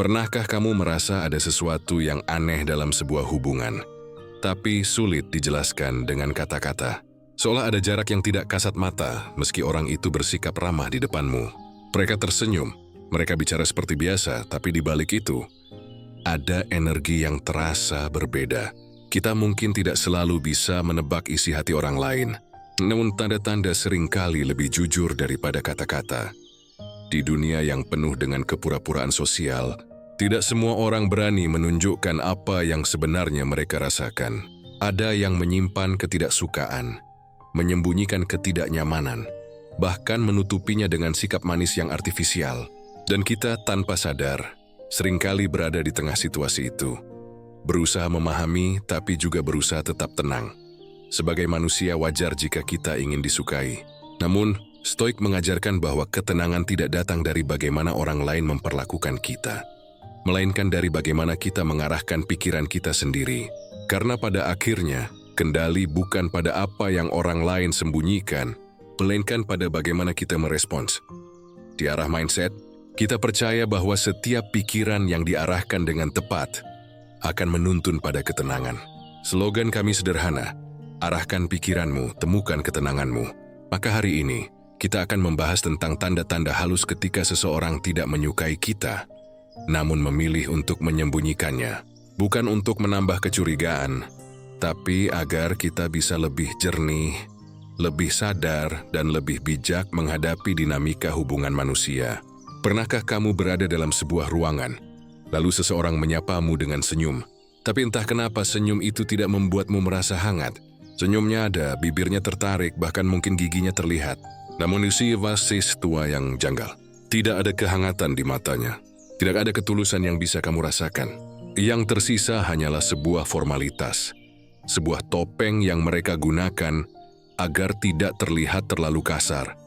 Pernahkah kamu merasa ada sesuatu yang aneh dalam sebuah hubungan, tapi sulit dijelaskan dengan kata-kata? Seolah ada jarak yang tidak kasat mata meski orang itu bersikap ramah di depanmu. Mereka tersenyum, mereka bicara seperti biasa, tapi di balik itu, ada energi yang terasa berbeda. Kita mungkin tidak selalu bisa menebak isi hati orang lain, namun tanda-tanda seringkali lebih jujur daripada kata-kata. Di dunia yang penuh dengan kepura-puraan sosial, tidak semua orang berani menunjukkan apa yang sebenarnya mereka rasakan. Ada yang menyimpan ketidaksukaan, menyembunyikan ketidaknyamanan, bahkan menutupinya dengan sikap manis yang artifisial. Dan kita tanpa sadar, seringkali berada di tengah situasi itu. Berusaha memahami, tapi juga berusaha tetap tenang. Sebagai manusia wajar jika kita ingin disukai. Namun, Stoik mengajarkan bahwa ketenangan tidak datang dari bagaimana orang lain memperlakukan kita, melainkan dari bagaimana kita mengarahkan pikiran kita sendiri. Karena pada akhirnya, kendali bukan pada apa yang orang lain sembunyikan, melainkan pada bagaimana kita merespons. Di arah mindset, kita percaya bahwa setiap pikiran yang diarahkan dengan tepat akan menuntun pada ketenangan. Slogan kami sederhana, arahkan pikiranmu, temukan ketenanganmu. Maka hari ini, kita akan membahas tentang tanda-tanda halus ketika seseorang tidak menyukai kita, namun memilih untuk menyembunyikannya. Bukan untuk menambah kecurigaan, tapi agar kita bisa lebih jernih, lebih sadar, dan lebih bijak menghadapi dinamika hubungan manusia. Pernahkah kamu berada dalam sebuah ruangan, lalu seseorang menyapamu dengan senyum, tapi entah kenapa senyum itu tidak membuatmu merasa hangat? Senyumnya ada, bibirnya tertarik, bahkan mungkin giginya terlihat. Namun isi wasis tua yang janggal. Tidak ada kehangatan di matanya. Tidak ada ketulusan yang bisa kamu rasakan. Yang tersisa hanyalah sebuah formalitas. Sebuah topeng yang mereka gunakan agar tidak terlihat terlalu kasar.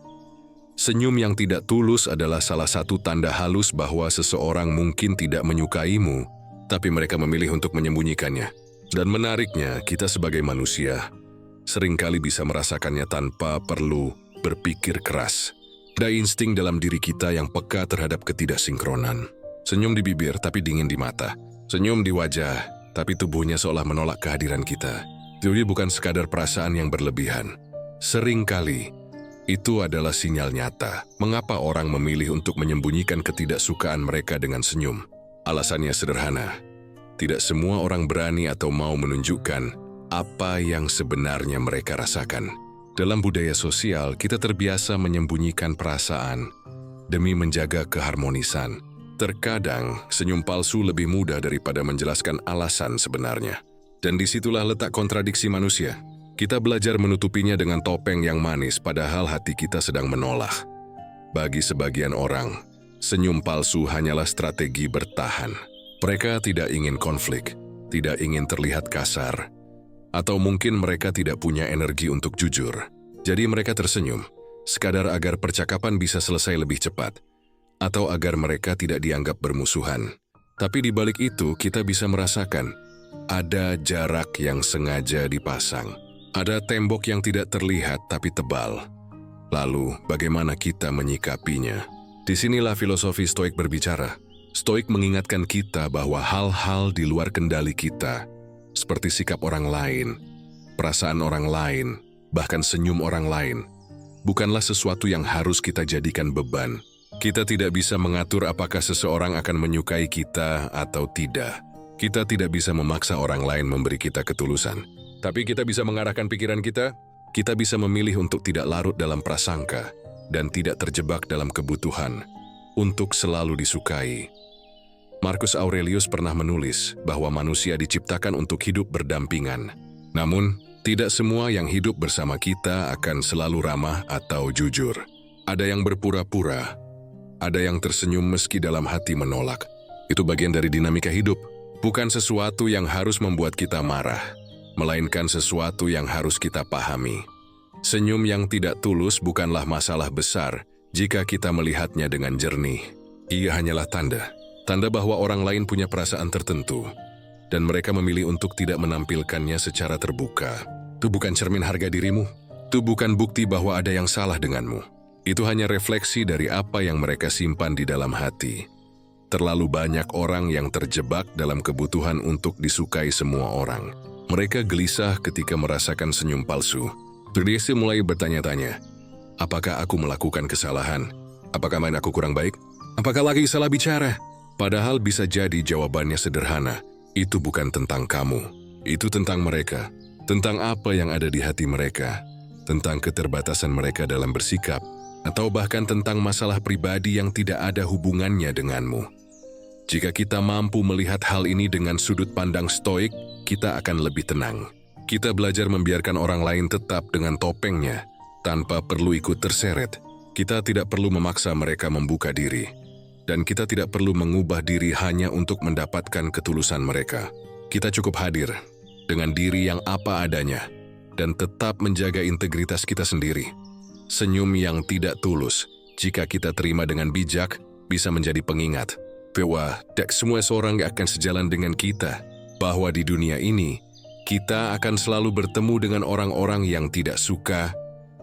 Senyum yang tidak tulus adalah salah satu tanda halus bahwa seseorang mungkin tidak menyukaimu, tapi mereka memilih untuk menyembunyikannya. Dan menariknya, kita sebagai manusia seringkali bisa merasakannya tanpa perlu berpikir keras. Ada insting dalam diri kita yang peka terhadap ketidaksinkronan. Senyum di bibir tapi dingin di mata. Senyum di wajah tapi tubuhnya seolah menolak kehadiran kita. Jadi bukan sekadar perasaan yang berlebihan. Seringkali itu adalah sinyal nyata mengapa orang memilih untuk menyembunyikan ketidaksukaan mereka dengan senyum. Alasannya sederhana. Tidak semua orang berani atau mau menunjukkan apa yang sebenarnya mereka rasakan. Dalam budaya sosial, kita terbiasa menyembunyikan perasaan demi menjaga keharmonisan. Terkadang, senyum palsu lebih mudah daripada menjelaskan alasan sebenarnya. Dan disitulah letak kontradiksi manusia. Kita belajar menutupinya dengan topeng yang manis, padahal hati kita sedang menolak. Bagi sebagian orang, senyum palsu hanyalah strategi bertahan. Mereka tidak ingin konflik, tidak ingin terlihat kasar, atau mungkin mereka tidak punya energi untuk jujur. Jadi mereka tersenyum, sekadar agar percakapan bisa selesai lebih cepat, atau agar mereka tidak dianggap bermusuhan. Tapi di balik itu kita bisa merasakan, ada jarak yang sengaja dipasang. Ada tembok yang tidak terlihat tapi tebal. Lalu bagaimana kita menyikapinya? Disinilah filosofi Stoik berbicara. Stoik mengingatkan kita bahwa hal-hal di luar kendali kita, seperti sikap orang lain, perasaan orang lain, bahkan senyum orang lain, bukanlah sesuatu yang harus kita jadikan beban. Kita tidak bisa mengatur apakah seseorang akan menyukai kita atau tidak. Kita tidak bisa memaksa orang lain memberi kita ketulusan. Tapi kita bisa mengarahkan pikiran kita. Kita bisa memilih untuk tidak larut dalam prasangka dan tidak terjebak dalam kebutuhan untuk selalu disukai. Marcus Aurelius pernah menulis bahwa manusia diciptakan untuk hidup berdampingan. Namun, tidak semua yang hidup bersama kita akan selalu ramah atau jujur. Ada yang berpura-pura, ada yang tersenyum meski dalam hati menolak. Itu bagian dari dinamika hidup. Bukan sesuatu yang harus membuat kita marah, melainkan sesuatu yang harus kita pahami. Senyum yang tidak tulus bukanlah masalah besar jika kita melihatnya dengan jernih. Ia hanyalah tanda bahwa orang lain punya perasaan tertentu, dan mereka memilih untuk tidak menampilkannya secara terbuka. Itu bukan cermin harga dirimu. Itu bukan bukti bahwa ada yang salah denganmu. Itu hanya refleksi dari apa yang mereka simpan di dalam hati. Terlalu banyak orang yang terjebak dalam kebutuhan untuk disukai semua orang. Mereka gelisah ketika merasakan senyum palsu. Terdiri mulai bertanya-tanya, apakah aku melakukan kesalahan? Apakah main aku kurang baik? Apakah lagi salah bicara? Padahal bisa jadi jawabannya sederhana. Itu bukan tentang kamu. Itu tentang mereka. Tentang apa yang ada di hati mereka. Tentang keterbatasan mereka dalam bersikap. Atau bahkan tentang masalah pribadi yang tidak ada hubungannya denganmu. Jika kita mampu melihat hal ini dengan sudut pandang stoik, kita akan lebih tenang. Kita belajar membiarkan orang lain tetap dengan topengnya, tanpa perlu ikut terseret. Kita tidak perlu memaksa mereka membuka diri. Dan kita tidak perlu mengubah diri hanya untuk mendapatkan ketulusan mereka. Kita cukup hadir dengan diri yang apa adanya, dan tetap menjaga integritas kita sendiri. Senyum yang tidak tulus, jika kita terima dengan bijak, bisa menjadi pengingat bahwa tidak semua seorang akan sejalan dengan kita, bahwa di dunia ini, kita akan selalu bertemu dengan orang-orang yang tidak suka,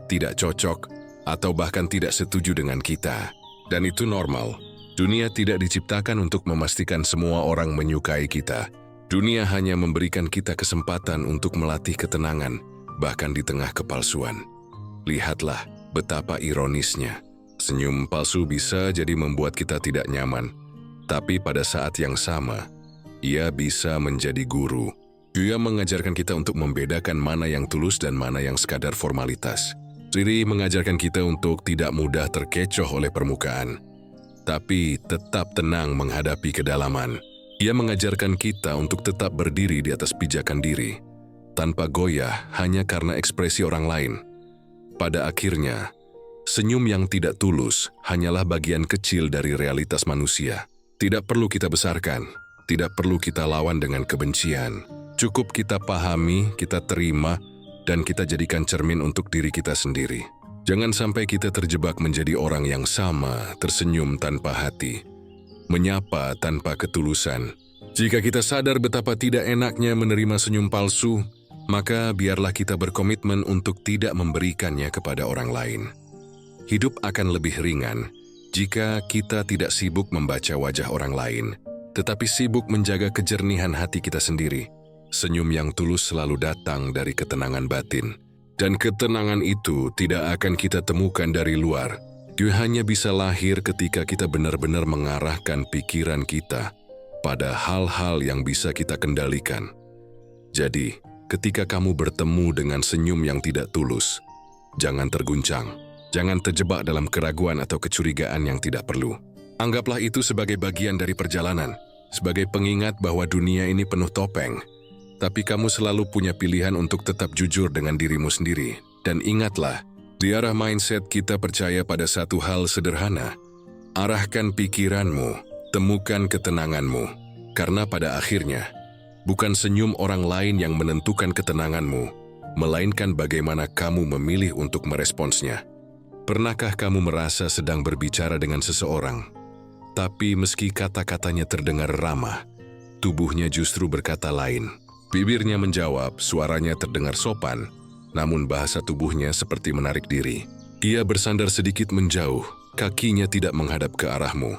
tidak cocok, atau bahkan tidak setuju dengan kita. Dan itu normal. Dunia tidak diciptakan untuk memastikan semua orang menyukai kita. Dunia hanya memberikan kita kesempatan untuk melatih ketenangan, bahkan di tengah kepalsuan. Lihatlah betapa ironisnya. Senyum palsu bisa jadi membuat kita tidak nyaman. Tapi pada saat yang sama, ia bisa menjadi guru. Ia mengajarkan kita untuk membedakan mana yang tulus dan mana yang sekadar formalitas. Riri mengajarkan kita untuk tidak mudah terkecoh oleh permukaan, tapi tetap tenang menghadapi kedalaman. Ia mengajarkan kita untuk tetap berdiri di atas pijakan diri, tanpa goyah hanya karena ekspresi orang lain. Pada akhirnya, senyum yang tidak tulus hanyalah bagian kecil dari realitas manusia. Tidak perlu kita besarkan, tidak perlu kita lawan dengan kebencian. Cukup kita pahami, kita terima, dan kita jadikan cermin untuk diri kita sendiri. Jangan sampai kita terjebak menjadi orang yang sama, tersenyum tanpa hati, menyapa tanpa ketulusan. Jika kita sadar betapa tidak enaknya menerima senyum palsu, maka biarlah kita berkomitmen untuk tidak memberikannya kepada orang lain. Hidup akan lebih ringan jika kita tidak sibuk membaca wajah orang lain, tetapi sibuk menjaga kejernihan hati kita sendiri. Senyum yang tulus selalu datang dari ketenangan batin. Dan ketenangan itu tidak akan kita temukan dari luar. Dia hanya bisa lahir ketika kita benar-benar mengarahkan pikiran kita pada hal-hal yang bisa kita kendalikan. Jadi, ketika kamu bertemu dengan senyum yang tidak tulus, jangan terguncang. Jangan terjebak dalam keraguan atau kecurigaan yang tidak perlu. Anggaplah itu sebagai bagian dari perjalanan, sebagai pengingat bahwa dunia ini penuh topeng. Tapi kamu selalu punya pilihan untuk tetap jujur dengan dirimu sendiri. Dan ingatlah, di arah mindset kita percaya pada satu hal sederhana. Arahkan pikiranmu, temukan ketenanganmu. Karena pada akhirnya, bukan senyum orang lain yang menentukan ketenanganmu, melainkan bagaimana kamu memilih untuk meresponsnya. Pernahkah kamu merasa sedang berbicara dengan seseorang, tapi meski kata-katanya terdengar ramah, tubuhnya justru berkata lain? Bibirnya menjawab, suaranya terdengar sopan, namun bahasa tubuhnya seperti menarik diri. Ia bersandar sedikit menjauh, kakinya tidak menghadap ke arahmu.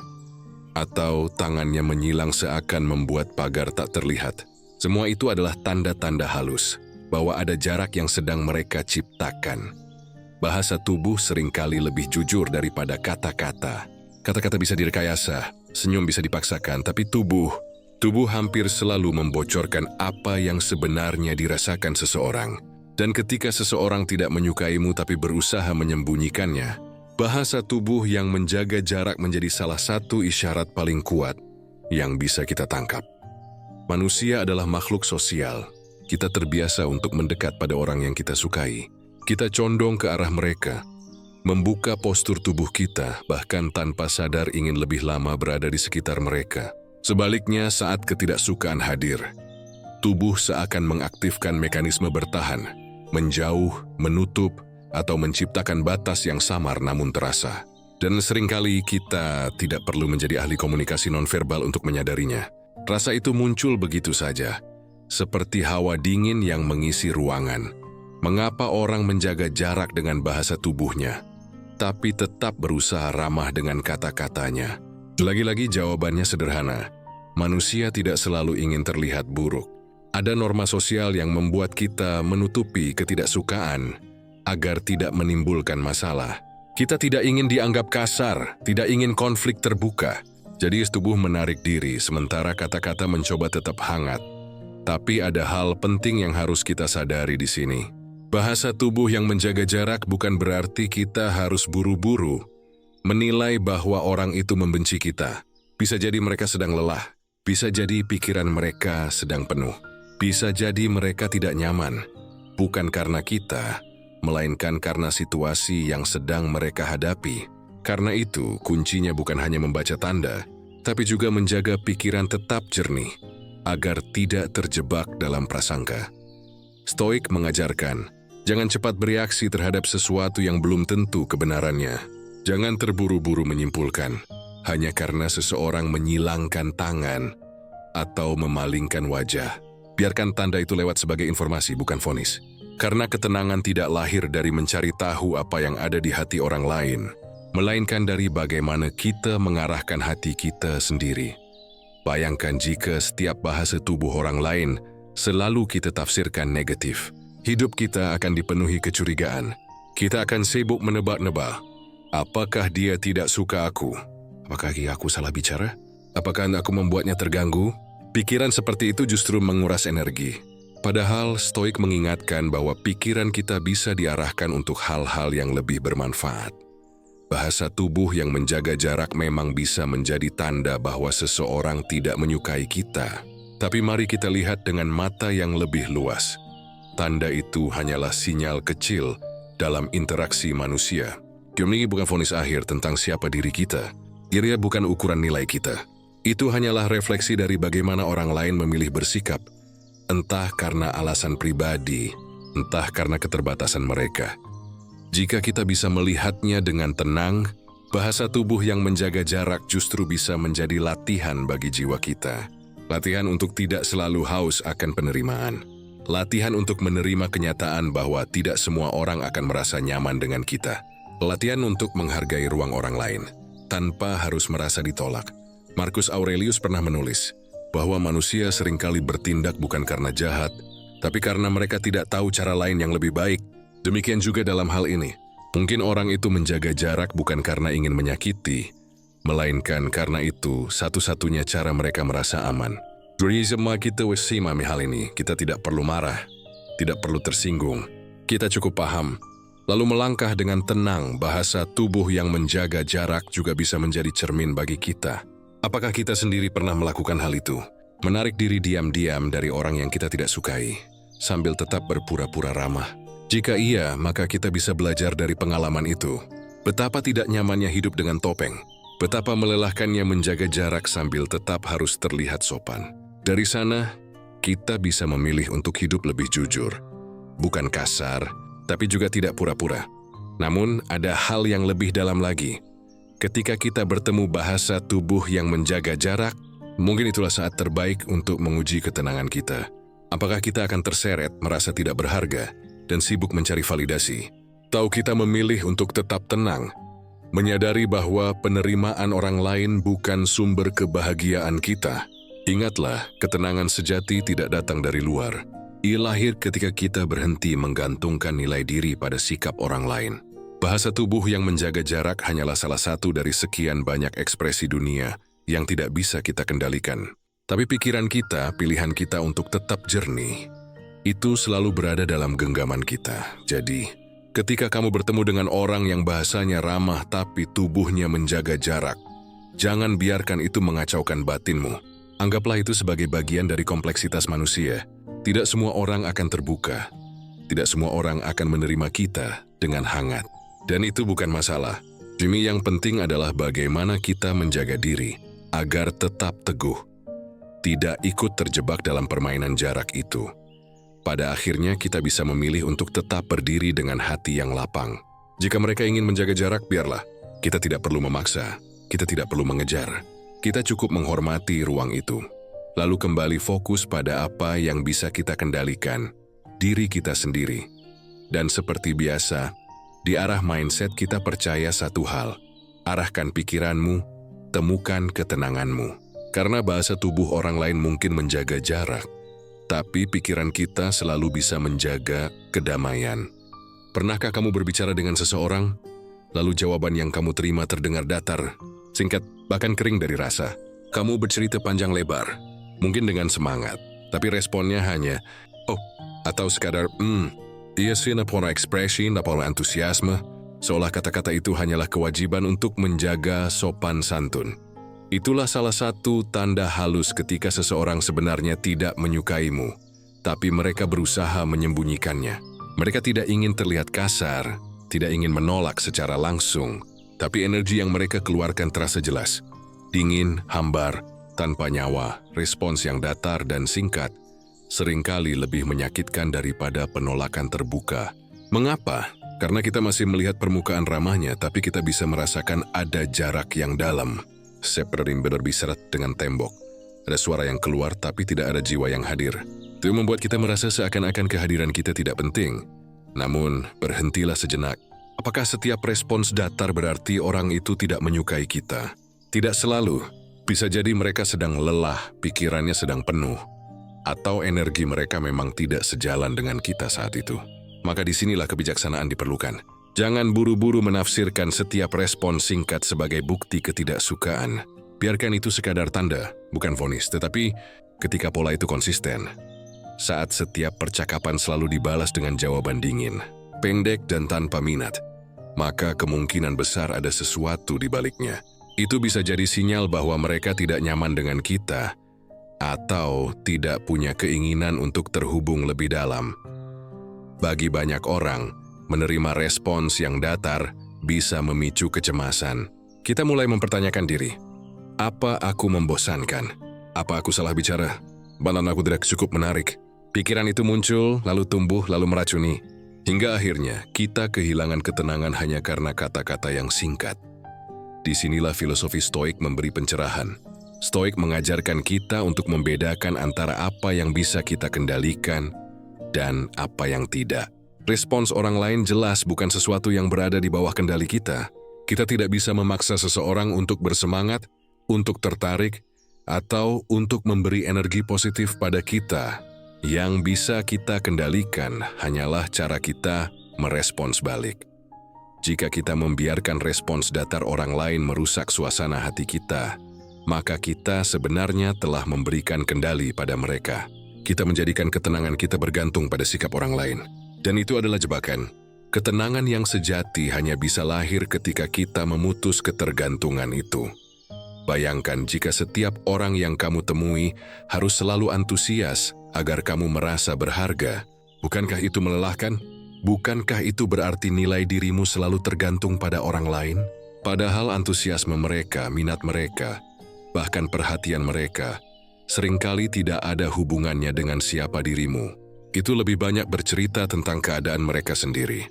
Atau tangannya menyilang seakan membuat pagar tak terlihat. Semua itu adalah tanda-tanda halus bahwa ada jarak yang sedang mereka ciptakan. Bahasa tubuh seringkali lebih jujur daripada kata-kata. Kata-kata bisa direkayasa, senyum bisa dipaksakan, tapi tubuh hampir selalu membocorkan apa yang sebenarnya dirasakan seseorang. Dan ketika seseorang tidak menyukaimu tapi berusaha menyembunyikannya, bahasa tubuh yang menjaga jarak menjadi salah satu isyarat paling kuat yang bisa kita tangkap. Manusia adalah makhluk sosial. Kita terbiasa untuk mendekat pada orang yang kita sukai. Kita condong ke arah mereka, membuka postur tubuh kita, bahkan tanpa sadar ingin lebih lama berada di sekitar mereka. Sebaliknya, saat ketidaksukaan hadir, tubuh seakan mengaktifkan mekanisme bertahan, menjauh, menutup, atau menciptakan batas yang samar namun terasa. Dan seringkali kita tidak perlu menjadi ahli komunikasi nonverbal untuk menyadarinya. Rasa itu muncul begitu saja, seperti hawa dingin yang mengisi ruangan. Mengapa orang menjaga jarak dengan bahasa tubuhnya, tapi tetap berusaha ramah dengan kata-katanya? Lagi-lagi jawabannya sederhana. Manusia tidak selalu ingin terlihat buruk. Ada norma sosial yang membuat kita menutupi ketidaksukaan agar tidak menimbulkan masalah. Kita tidak ingin dianggap kasar, tidak ingin konflik terbuka. Jadi tubuh menarik diri sementara kata-kata mencoba tetap hangat. Tapi ada hal penting yang harus kita sadari di sini. Bahasa tubuh yang menjaga jarak bukan berarti kita harus buru-buru menilai bahwa orang itu membenci kita. Bisa jadi mereka sedang lelah, bisa jadi pikiran mereka sedang penuh. Bisa jadi mereka tidak nyaman, bukan karena kita, melainkan karena situasi yang sedang mereka hadapi. Karena itu, kuncinya bukan hanya membaca tanda, tapi juga menjaga pikiran tetap jernih, agar tidak terjebak dalam prasangka. Stoik mengajarkan, jangan cepat bereaksi terhadap sesuatu yang belum tentu kebenarannya. Jangan terburu-buru menyimpulkan, hanya karena seseorang menyilangkan tangan atau memalingkan wajah. Biarkan tanda itu lewat sebagai informasi, bukan vonis. Karena ketenangan tidak lahir dari mencari tahu apa yang ada di hati orang lain, melainkan dari bagaimana kita mengarahkan hati kita sendiri. Bayangkan jika setiap bahasa tubuh orang lain selalu kita tafsirkan negatif. Hidup kita akan dipenuhi kecurigaan. Kita akan sibuk menebak-nebak. Apakah dia tidak suka aku? Apakah aku salah bicara? Apakah aku membuatnya terganggu? Pikiran seperti itu justru menguras energi. Padahal Stoik mengingatkan bahwa pikiran kita bisa diarahkan untuk hal-hal yang lebih bermanfaat. Bahasa tubuh yang menjaga jarak memang bisa menjadi tanda bahwa seseorang tidak menyukai kita. Tapi mari kita lihat dengan mata yang lebih luas. Tanda itu hanyalah sinyal kecil dalam interaksi manusia. Ini bukan vonis akhir tentang siapa diri kita. Ia bukan ukuran nilai kita. Itu hanyalah refleksi dari bagaimana orang lain memilih bersikap, entah karena alasan pribadi, entah karena keterbatasan mereka. Jika kita bisa melihatnya dengan tenang, bahasa tubuh yang menjaga jarak justru bisa menjadi latihan bagi jiwa kita. Latihan untuk tidak selalu haus akan penerimaan. Latihan untuk menerima kenyataan bahwa tidak semua orang akan merasa nyaman dengan kita. Latihan untuk menghargai ruang orang lain, tanpa harus merasa ditolak. Marcus Aurelius pernah menulis bahwa manusia seringkali bertindak bukan karena jahat, tapi karena mereka tidak tahu cara lain yang lebih baik. Demikian juga dalam hal ini. Mungkin orang itu menjaga jarak bukan karena ingin menyakiti, melainkan karena itu satu-satunya cara mereka merasa aman. Dari semua kita memahami hal ini, kita tidak perlu marah, tidak perlu tersinggung. Kita cukup paham. Lalu melangkah dengan tenang, bahasa tubuh yang menjaga jarak juga bisa menjadi cermin bagi kita. Apakah kita sendiri pernah melakukan hal itu? Menarik diri diam-diam dari orang yang kita tidak sukai, sambil tetap berpura-pura ramah. Jika iya, maka kita bisa belajar dari pengalaman itu. Betapa tidak nyamannya hidup dengan topeng. Betapa melelahkannya menjaga jarak sambil tetap harus terlihat sopan. Dari sana, kita bisa memilih untuk hidup lebih jujur. Bukan kasar, tapi juga tidak pura-pura. Namun, ada hal yang lebih dalam lagi. Ketika kita bertemu bahasa tubuh yang menjaga jarak, mungkin itulah saat terbaik untuk menguji ketenangan kita. Apakah kita akan terseret, merasa tidak berharga, dan sibuk mencari validasi? Tahu kita memilih untuk tetap tenang, menyadari bahwa penerimaan orang lain bukan sumber kebahagiaan kita. Ingatlah, ketenangan sejati tidak datang dari luar. Ia lahir ketika kita berhenti menggantungkan nilai diri pada sikap orang lain. Bahasa tubuh yang menjaga jarak hanyalah salah satu dari sekian banyak ekspresi dunia yang tidak bisa kita kendalikan. Tapi pikiran kita, pilihan kita untuk tetap jernih, itu selalu berada dalam genggaman kita. Jadi, ketika kamu bertemu dengan orang yang bahasanya ramah tapi tubuhnya menjaga jarak, jangan biarkan itu mengacaukan batinmu. Anggaplah itu sebagai bagian dari kompleksitas manusia. Tidak semua orang akan terbuka. Tidak semua orang akan menerima kita dengan hangat. Dan itu bukan masalah. Jimmy, yang penting adalah bagaimana kita menjaga diri agar tetap teguh. Tidak ikut terjebak dalam permainan jarak itu. Pada akhirnya kita bisa memilih untuk tetap berdiri dengan hati yang lapang. Jika mereka ingin menjaga jarak, biarlah. Kita tidak perlu memaksa. Kita tidak perlu mengejar. Kita cukup menghormati ruang itu. Lalu kembali fokus pada apa yang bisa kita kendalikan, diri kita sendiri. Dan seperti biasa, di arah mindset kita percaya satu hal, arahkan pikiranmu, temukan ketenanganmu. Karena bahasa tubuh orang lain mungkin menjaga jarak, tapi pikiran kita selalu bisa menjaga kedamaian. Pernahkah kamu berbicara dengan seseorang, lalu jawaban yang kamu terima terdengar datar, singkat, bahkan kering dari rasa? Kamu bercerita panjang lebar, mungkin dengan semangat, tapi responnya hanya, oh, atau sekadar, iya sih, napora ekspresi, napora antusiasme, seolah kata-kata itu hanyalah kewajiban untuk menjaga sopan santun. Itulah salah satu tanda halus ketika seseorang sebenarnya tidak menyukaimu, tapi mereka berusaha menyembunyikannya. Mereka tidak ingin terlihat kasar, tidak ingin menolak secara langsung, tapi energi yang mereka keluarkan terasa jelas. Dingin, hambar, tanpa nyawa, respons yang datar dan singkat, seringkali lebih menyakitkan daripada penolakan terbuka. Mengapa? Karena kita masih melihat permukaan ramahnya, tapi kita bisa merasakan ada jarak yang dalam. Seperti berbicara dengan tembok. Ada suara yang keluar tapi tidak ada jiwa yang hadir. Itu membuat kita merasa seakan-akan kehadiran kita tidak penting. Namun, berhentilah sejenak. Apakah setiap respons datar berarti orang itu tidak menyukai kita? Tidak selalu. Bisa jadi mereka sedang lelah, pikirannya sedang penuh. Atau energi mereka memang tidak sejalan dengan kita saat itu. Maka disinilah kebijaksanaan diperlukan. Jangan buru-buru menafsirkan setiap respon singkat sebagai bukti ketidaksukaan. Biarkan itu sekadar tanda, bukan vonis, tetapi ketika pola itu konsisten. Saat setiap percakapan selalu dibalas dengan jawaban dingin, pendek dan tanpa minat, maka kemungkinan besar ada sesuatu di baliknya. Itu bisa jadi sinyal bahwa mereka tidak nyaman dengan kita atau tidak punya keinginan untuk terhubung lebih dalam. Bagi banyak orang, menerima respons yang datar bisa memicu kecemasan. Kita mulai mempertanyakan diri. Apa aku membosankan? Apa aku salah bicara? Bahkan aku tidak cukup menarik. Pikiran itu muncul, lalu tumbuh, lalu meracuni. Hingga akhirnya kita kehilangan ketenangan hanya karena kata-kata yang singkat. Disinilah filosofi Stoik memberi pencerahan. Stoik mengajarkan kita untuk membedakan antara apa yang bisa kita kendalikan dan apa yang tidak. Respons orang lain jelas bukan sesuatu yang berada di bawah kendali kita. Kita tidak bisa memaksa seseorang untuk bersemangat, untuk tertarik, atau untuk memberi energi positif pada kita. Yang bisa kita kendalikan hanyalah cara kita merespons balik. Jika kita membiarkan respons datar orang lain merusak suasana hati kita, maka kita sebenarnya telah memberikan kendali pada mereka. Kita menjadikan ketenangan kita bergantung pada sikap orang lain. Dan itu adalah jebakan. Ketenangan yang sejati hanya bisa lahir ketika kita memutus ketergantungan itu. Bayangkan jika setiap orang yang kamu temui harus selalu antusias agar kamu merasa berharga. Bukankah itu melelahkan? Bukankah itu berarti nilai dirimu selalu tergantung pada orang lain? Padahal antusiasme mereka, minat mereka, bahkan perhatian mereka, seringkali tidak ada hubungannya dengan siapa dirimu. Itu lebih banyak bercerita tentang keadaan mereka sendiri.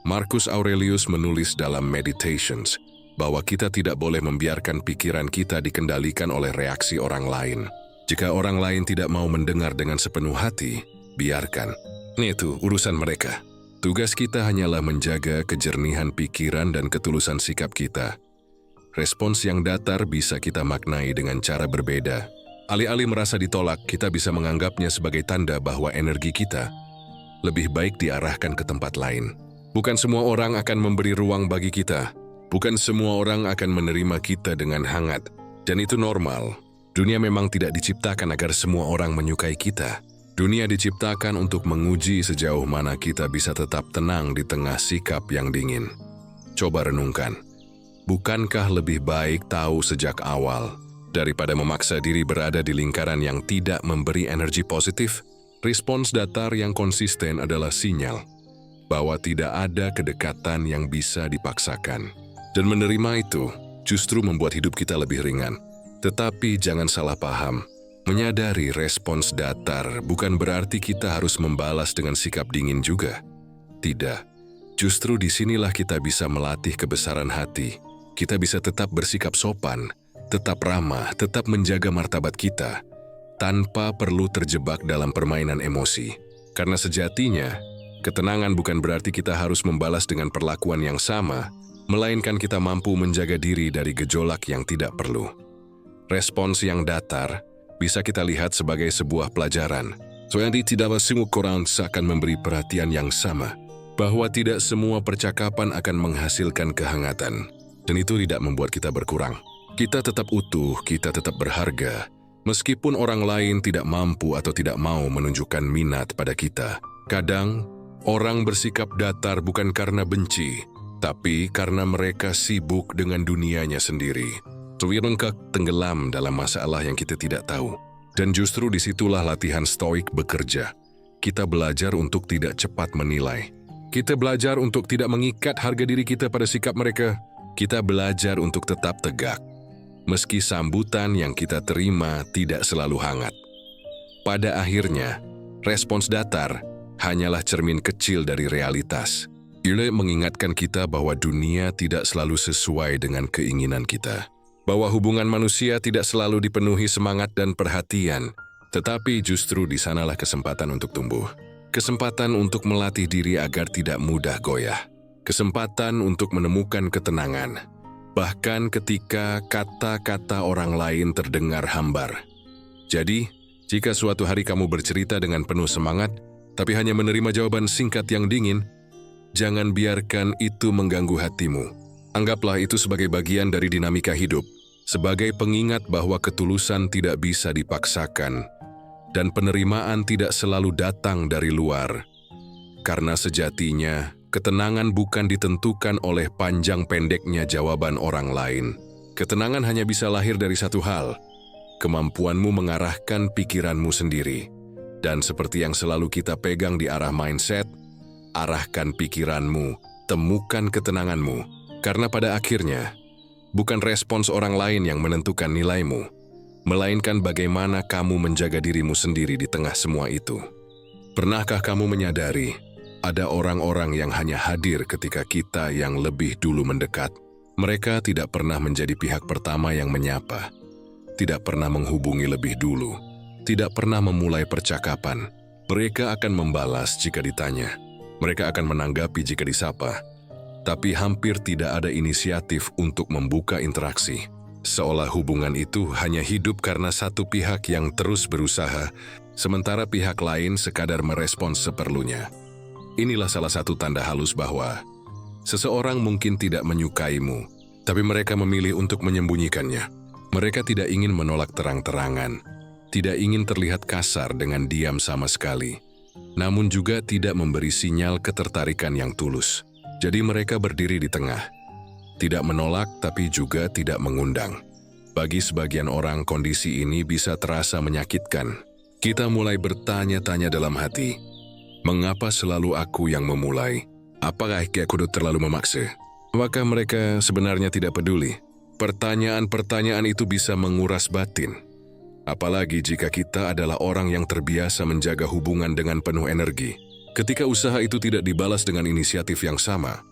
Marcus Aurelius menulis dalam Meditations bahwa kita tidak boleh membiarkan pikiran kita dikendalikan oleh reaksi orang lain. Jika orang lain tidak mau mendengar dengan sepenuh hati, biarkan. Itu urusan mereka. Tugas kita hanyalah menjaga kejernihan pikiran dan ketulusan sikap kita. Respons yang datar bisa kita maknai dengan cara berbeda. Alih-alih merasa ditolak, kita bisa menganggapnya sebagai tanda bahwa energi kita lebih baik diarahkan ke tempat lain. Bukan semua orang akan memberi ruang bagi kita. Bukan semua orang akan menerima kita dengan hangat. Dan itu normal. Dunia memang tidak diciptakan agar semua orang menyukai kita. Dunia diciptakan untuk menguji sejauh mana kita bisa tetap tenang di tengah sikap yang dingin. Coba renungkan. Bukankah lebih baik tahu sejak awal daripada memaksa diri berada di lingkaran yang tidak memberi energi positif? Respons datar yang konsisten adalah sinyal bahwa tidak ada kedekatan yang bisa dipaksakan. Dan menerima itu justru membuat hidup kita lebih ringan. Tetapi jangan salah paham, menyadari respons datar bukan berarti kita harus membalas dengan sikap dingin juga. Tidak, justru disinilah kita bisa melatih kebesaran hati. Kita bisa tetap bersikap sopan, tetap ramah, tetap menjaga martabat kita, tanpa perlu terjebak dalam permainan emosi. Karena sejatinya, ketenangan bukan berarti kita harus membalas dengan perlakuan yang sama, melainkan kita mampu menjaga diri dari gejolak yang tidak perlu. Respons yang datar bisa kita lihat sebagai sebuah pelajaran. Soalnya tidak semua orang seakan memberi perhatian yang sama, bahwa tidak semua percakapan akan menghasilkan kehangatan, dan itu tidak membuat kita berkurang. Kita tetap utuh, kita tetap berharga, meskipun orang lain tidak mampu atau tidak mau menunjukkan minat pada kita. Kadang, orang bersikap datar bukan karena benci, tapi karena mereka sibuk dengan dunianya sendiri. Mereka tenggelam dalam masalah yang kita tidak tahu. Dan justru disitulah latihan stoik bekerja. Kita belajar untuk tidak cepat menilai. Kita belajar untuk tidak mengikat harga diri kita pada sikap mereka. Kita belajar untuk tetap tegak, meski sambutan yang kita terima tidak selalu hangat. Pada akhirnya, respons datar hanyalah cermin kecil dari realitas. Ia mengingatkan kita bahwa dunia tidak selalu sesuai dengan keinginan kita. Bahwa hubungan manusia tidak selalu dipenuhi semangat dan perhatian, tetapi justru di sanalah kesempatan untuk tumbuh. Kesempatan untuk melatih diri agar tidak mudah goyah. Kesempatan untuk menemukan ketenangan, bahkan ketika kata-kata orang lain terdengar hambar. Jadi, jika suatu hari kamu bercerita dengan penuh semangat, tapi hanya menerima jawaban singkat yang dingin, jangan biarkan itu mengganggu hatimu. Anggaplah itu sebagai bagian dari dinamika hidup, sebagai pengingat bahwa ketulusan tidak bisa dipaksakan, dan penerimaan tidak selalu datang dari luar. Karena sejatinya, ketenangan bukan ditentukan oleh panjang pendeknya jawaban orang lain. Ketenangan hanya bisa lahir dari satu hal, kemampuanmu mengarahkan pikiranmu sendiri. Dan seperti yang selalu kita pegang di arah mindset, arahkan pikiranmu, temukan ketenanganmu. Karena pada akhirnya, bukan respons orang lain yang menentukan nilaimu, melainkan bagaimana kamu menjaga dirimu sendiri di tengah semua itu. Pernahkah kamu menyadari, ada orang-orang yang hanya hadir ketika kita yang lebih dulu mendekat? Mereka tidak pernah menjadi pihak pertama yang menyapa, tidak pernah menghubungi lebih dulu, tidak pernah memulai percakapan. Mereka akan membalas jika ditanya, mereka akan menanggapi jika disapa, tapi hampir tidak ada inisiatif untuk membuka interaksi. Seolah hubungan itu hanya hidup karena satu pihak yang terus berusaha, sementara pihak lain sekadar merespons seperlunya. Inilah salah satu tanda halus bahwa seseorang mungkin tidak menyukaimu, tapi mereka memilih untuk menyembunyikannya. Mereka tidak ingin menolak terang-terangan, tidak ingin terlihat kasar dengan diam sama sekali, namun juga tidak memberi sinyal ketertarikan yang tulus. Jadi mereka berdiri di tengah, tidak menolak tapi juga tidak mengundang. Bagi sebagian orang, kondisi ini bisa terasa menyakitkan. Kita mulai bertanya-tanya dalam hati, mengapa selalu aku yang memulai? Apakah aku terlalu memaksa? Apakah mereka sebenarnya tidak peduli? Pertanyaan-pertanyaan itu bisa menguras batin. Apalagi jika kita adalah orang yang terbiasa menjaga hubungan dengan penuh energi. Ketika usaha itu tidak dibalas dengan inisiatif yang sama,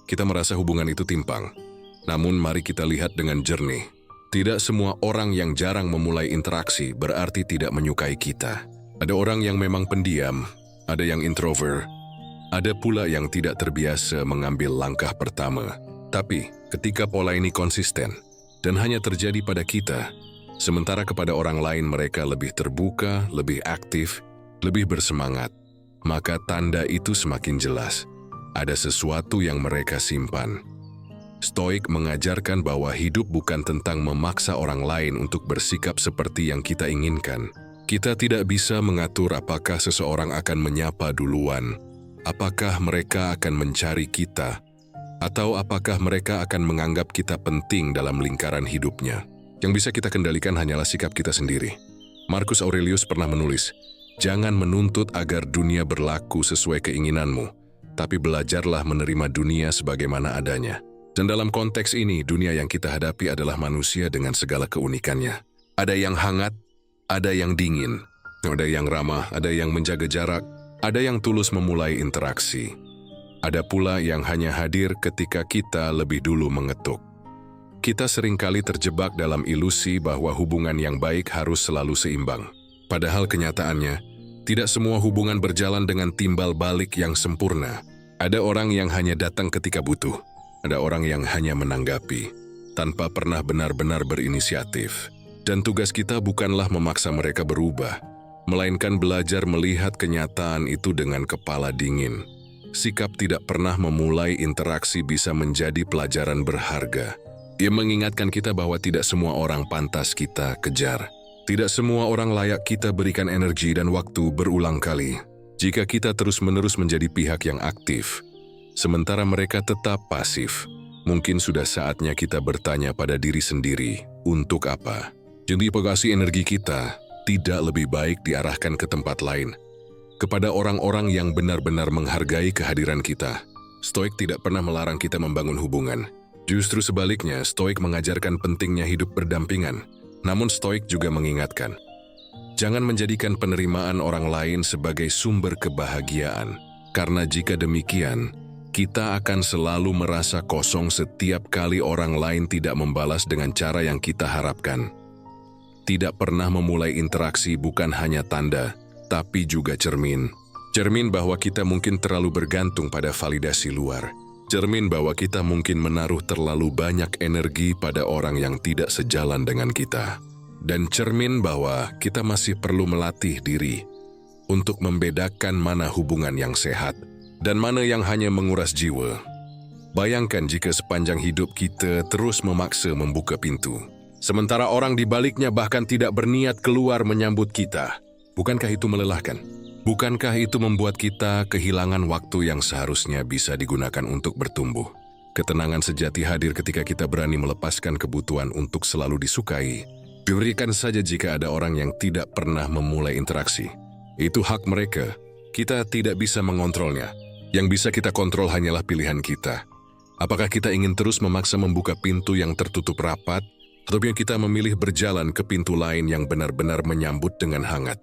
kita merasa hubungan itu timpang. Namun mari kita lihat dengan jernih. Tidak semua orang yang jarang memulai interaksi berarti tidak menyukai kita. Ada orang yang memang pendiam, ada yang introvert, ada pula yang tidak terbiasa mengambil langkah pertama. Tapi ketika pola ini konsisten dan hanya terjadi pada kita, sementara kepada orang lain mereka lebih terbuka, lebih aktif, lebih bersemangat, maka tanda itu semakin jelas. Ada sesuatu yang mereka simpan. Stoik mengajarkan bahwa hidup bukan tentang memaksa orang lain untuk bersikap seperti yang kita inginkan. Kita tidak bisa mengatur apakah seseorang akan menyapa duluan, apakah mereka akan mencari kita, atau apakah mereka akan menganggap kita penting dalam lingkaran hidupnya. Yang bisa kita kendalikan hanyalah sikap kita sendiri. Marcus Aurelius pernah menulis, jangan menuntut agar dunia berlaku sesuai keinginanmu, tapi belajarlah menerima dunia sebagaimana adanya. Dan dalam konteks ini, dunia yang kita hadapi adalah manusia dengan segala keunikannya. Ada yang hangat, ada yang dingin, ada yang ramah, ada yang menjaga jarak, ada yang tulus memulai interaksi. Ada pula yang hanya hadir ketika kita lebih dulu mengetuk. Kita seringkali terjebak dalam ilusi bahwa hubungan yang baik harus selalu seimbang. Padahal kenyataannya, tidak semua hubungan berjalan dengan timbal balik yang sempurna. Ada orang yang hanya datang ketika butuh. Ada orang yang hanya menanggapi, tanpa pernah benar-benar berinisiatif. Dan tugas kita bukanlah memaksa mereka berubah, melainkan belajar melihat kenyataan itu dengan kepala dingin. Sikap tidak pernah memulai interaksi bisa menjadi pelajaran berharga. Ia mengingatkan kita bahwa tidak semua orang pantas kita kejar. Tidak semua orang layak kita berikan energi dan waktu berulang kali. Jika kita terus-menerus menjadi pihak yang aktif, sementara mereka tetap pasif, mungkin sudah saatnya kita bertanya pada diri sendiri, untuk apa? Jadi pegasi energi kita tidak lebih baik diarahkan ke tempat lain, kepada orang-orang yang benar-benar menghargai kehadiran kita. Stoik tidak pernah melarang kita membangun hubungan. Justru sebaliknya, Stoik mengajarkan pentingnya hidup berdampingan. Namun Stoik juga mengingatkan, jangan menjadikan penerimaan orang lain sebagai sumber kebahagiaan, karena jika demikian, kita akan selalu merasa kosong setiap kali orang lain tidak membalas dengan cara yang kita harapkan. Tidak pernah memulai interaksi bukan hanya tanda, tapi juga cermin. Cermin bahwa kita mungkin terlalu bergantung pada validasi luar. Cermin bahwa kita mungkin menaruh terlalu banyak energi pada orang yang tidak sejalan dengan kita. Dan cermin bahwa kita masih perlu melatih diri untuk membedakan mana hubungan yang sehat dan mana yang hanya menguras jiwa. Bayangkan jika sepanjang hidup kita terus memaksa membuka pintu, sementara orang di baliknya bahkan tidak berniat keluar menyambut kita. Bukankah itu melelahkan? Bukankah itu membuat kita kehilangan waktu yang seharusnya bisa digunakan untuk bertumbuh? Ketenangan sejati hadir ketika kita berani melepaskan kebutuhan untuk selalu disukai. Berikan saja jika ada orang yang tidak pernah memulai interaksi. Itu hak mereka. Kita tidak bisa mengontrolnya. Yang bisa kita kontrol hanyalah pilihan kita. Apakah kita ingin terus memaksa membuka pintu yang tertutup rapat, atau yang kita memilih berjalan ke pintu lain yang benar-benar menyambut dengan hangat?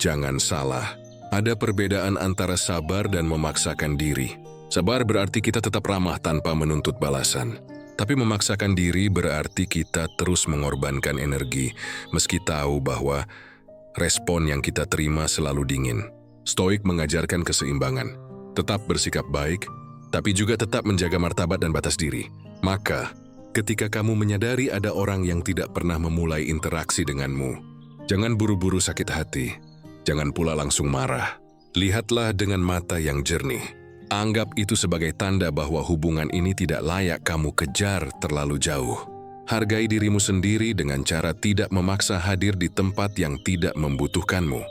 Jangan salah, ada perbedaan antara sabar dan memaksakan diri. Sabar berarti kita tetap ramah tanpa menuntut balasan. Tapi memaksakan diri berarti kita terus mengorbankan energi, meski tahu bahwa respon yang kita terima selalu dingin. Stoik mengajarkan keseimbangan. Tetap bersikap baik, tapi juga tetap menjaga martabat dan batas diri. Maka, ketika kamu menyadari ada orang yang tidak pernah memulai interaksi denganmu, jangan buru-buru sakit hati. Jangan pula langsung marah. Lihatlah dengan mata yang jernih. Anggap itu sebagai tanda bahwa hubungan ini tidak layak kamu kejar terlalu jauh. Hargai dirimu sendiri dengan cara tidak memaksa hadir di tempat yang tidak membutuhkanmu.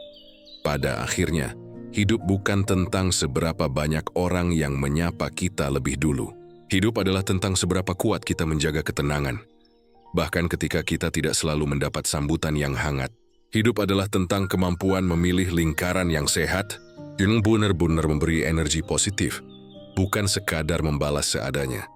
Pada akhirnya, hidup bukan tentang seberapa banyak orang yang menyapa kita lebih dulu. Hidup adalah tentang seberapa kuat kita menjaga ketenangan. Bahkan ketika kita tidak selalu mendapat sambutan yang hangat. Hidup adalah tentang kemampuan memilih lingkaran yang sehat, yang benar-benar memberi energi positif, bukan sekadar membalas seadanya.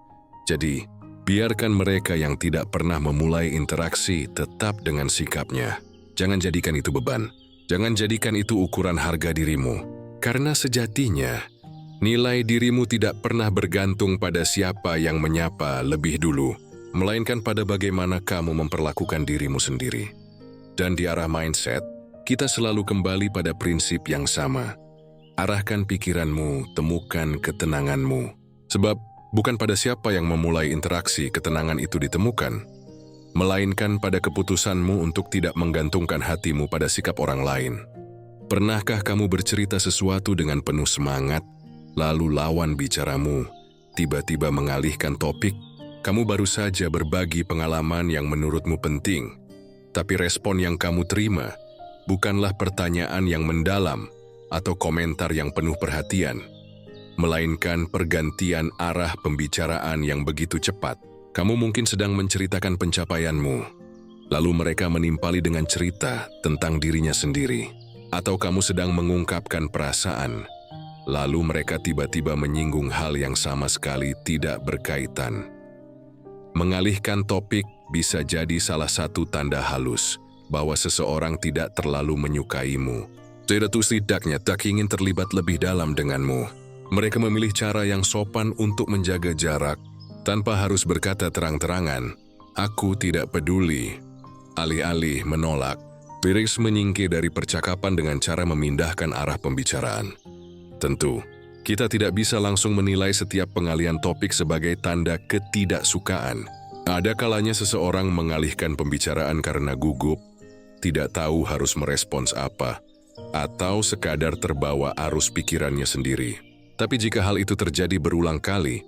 Jadi, biarkan mereka yang tidak pernah memulai interaksi tetap dengan sikapnya. Jangan jadikan itu beban. Jangan jadikan itu ukuran harga dirimu. Karena sejatinya, nilai dirimu tidak pernah bergantung pada siapa yang menyapa lebih dulu, melainkan pada bagaimana kamu memperlakukan dirimu sendiri. Dan di arah mindset, kita selalu kembali pada prinsip yang sama. Arahkan pikiranmu, temukan ketenanganmu. Sebab bukan pada siapa yang memulai interaksi ketenangan itu ditemukan, melainkan pada keputusanmu untuk tidak menggantungkan hatimu pada sikap orang lain. Pernahkah kamu bercerita sesuatu dengan penuh semangat, lalu lawan bicaramu tiba-tiba mengalihkan topik? Kamu baru saja berbagi pengalaman yang menurutmu penting, tapi respon yang kamu terima bukanlah pertanyaan yang mendalam atau komentar yang penuh perhatian, melainkan pergantian arah pembicaraan yang begitu cepat. Kamu mungkin sedang menceritakan pencapaianmu, lalu mereka menimpali dengan cerita tentang dirinya sendiri. Atau kamu sedang mengungkapkan perasaan, lalu mereka tiba-tiba menyinggung hal yang sama sekali tidak berkaitan. Mengalihkan topik bisa jadi salah satu tanda halus bahwa seseorang tidak terlalu menyukaimu. Setidaknya tak ingin terlibat lebih dalam denganmu. Mereka memilih cara yang sopan untuk menjaga jarak, tanpa harus berkata terang-terangan, "Aku tidak peduli." Alih-alih menolak, Piris menyingkir dari percakapan dengan cara memindahkan arah pembicaraan. Tentu, Kita tidak bisa langsung menilai setiap pengalihan topik sebagai tanda ketidaksukaan. Ada kalanya seseorang mengalihkan pembicaraan karena gugup, tidak tahu harus merespons apa, atau sekadar terbawa arus pikirannya sendiri. Tapi jika hal itu terjadi berulang kali,